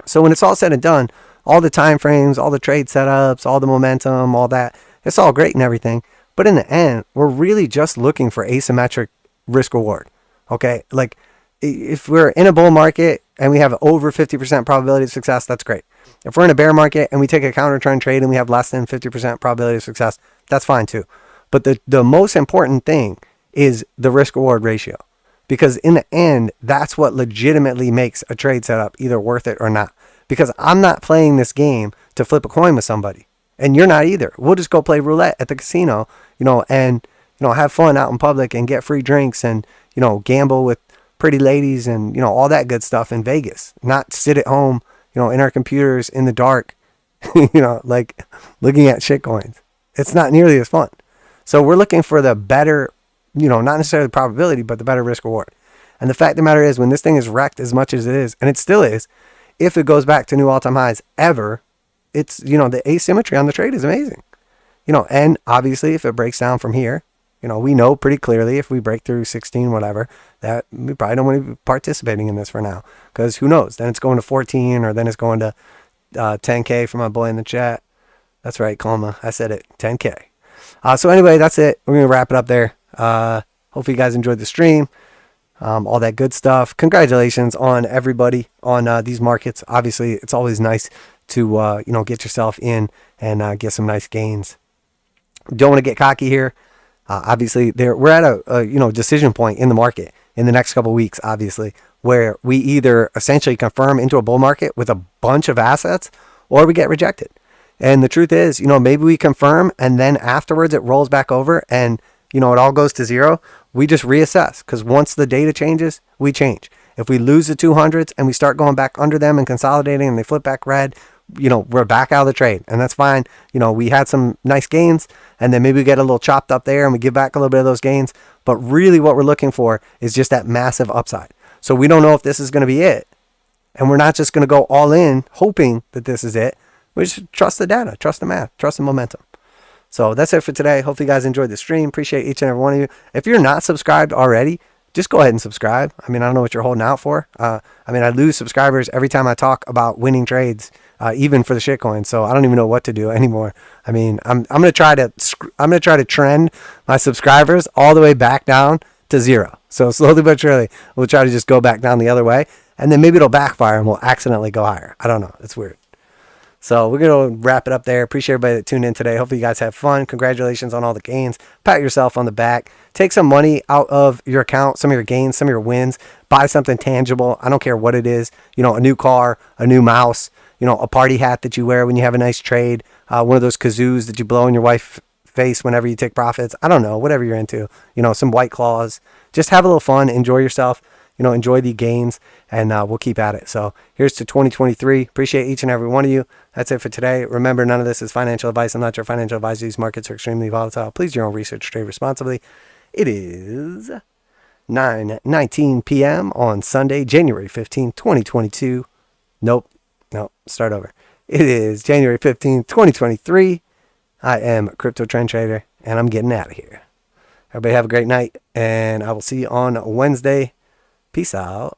So when it's all said and done, all the time frames, all the trade setups, all the momentum, all that, it's all great and everything. But in the end, we're really just looking for asymmetric risk reward. Okay? Like if we're in a bull market and we have over 50% probability of success, that's great. If we're in a bear market and we take a counter trend trade and we have less than 50% probability of success, that's fine too. But the most important thing is the risk reward ratio. Because in the end, that's what legitimately makes a trade setup either worth it or not. Because I'm not playing this game to flip a coin with somebody. And you're not either. We'll just go play roulette at the casino, you know, and, you know, have fun out in public and get free drinks and, you know, gamble with pretty ladies and, you know, all that good stuff in Vegas. Not sit at home, you know, in our computers in the dark, you know, like looking at shit coins. It's not nearly as fun. So we're looking for the better, you know, not necessarily the probability, but the better risk reward. And the fact of the matter is when this thing is wrecked as much as it is, and it still is, if it goes back to new all-time highs ever, it's, you know, the asymmetry on the trade is amazing. You know, and obviously if it breaks down from here, you know, we know pretty clearly if we break through 16, whatever, that we probably don't want to be participating in this for now. Because who knows? Then it's going to 14 or then it's going to 10K from my boy in the chat. That's right, Colma. I said it, 10K. So anyway, that's it. We're going to wrap it up there. Hopefully you guys enjoyed the stream. All that good stuff. Congratulations on everybody on these markets. Obviously, it's always nice to you know, get yourself in and get some nice gains. Don't want to get cocky here. Obviously, we're at a you know, decision point in the market in the next couple of weeks. Obviously, where we either essentially confirm into a bull market with a bunch of assets, or we get rejected. And the truth is, you know, maybe we confirm and then afterwards it rolls back over and, you know, it all goes to zero. We just reassess because once the data changes, we change. If we lose the 200s and we start going back under them and consolidating and they flip back red, you know, we're back out of the trade and that's fine. You know, we had some nice gains and then maybe we get a little chopped up there and we give back a little bit of those gains. But really what we're looking for is just that massive upside. So we don't know if this is going to be it. And we're not just going to go all in hoping that this is it. We just trust the data, trust the math, trust the momentum. So that's it for today. Hopefully you guys enjoyed the stream. Appreciate each and every one of you. If you're not subscribed already, just go ahead and subscribe. I mean, I don't know what you're holding out for. I mean, I lose subscribers every time I talk about winning trades, even for the shitcoin. So I don't even know what to do anymore. I mean, I'm gonna try to trend my subscribers all the way back down to zero. So slowly but surely, we'll try to just go back down the other way, and then maybe it'll backfire and we'll accidentally go higher. I don't know. It's weird. So we're going to wrap it up there. Appreciate everybody that tuned in today. Hopefully you guys have fun. Congratulations on all the gains. Pat yourself on the back. Take some money out of your account, some of your gains, some of your wins. Buy something tangible. I don't care what it is. You know, a new car, a new mouse, you know, a party hat that you wear when you have a nice trade, one of those kazoos that you blow in your wife's face whenever you take profits. I don't know, whatever you're into. You know, some White Claws. Just have a little fun. Enjoy yourself. You know, enjoy the gains, and we'll keep at it. So here's to 2023. Appreciate each and every one of you. That's it for today. Remember, none of this is financial advice. I'm not your financial advisor. These markets are extremely volatile. Please do your own research. Trade responsibly. It is 9:19 p.m. on Sunday, January 15th, 2022. Nope. Start over. It is January 15th, 2023. I am a crypto trend trader, and I'm getting out of here. Everybody have a great night, and I will see you on Wednesday. Peace out.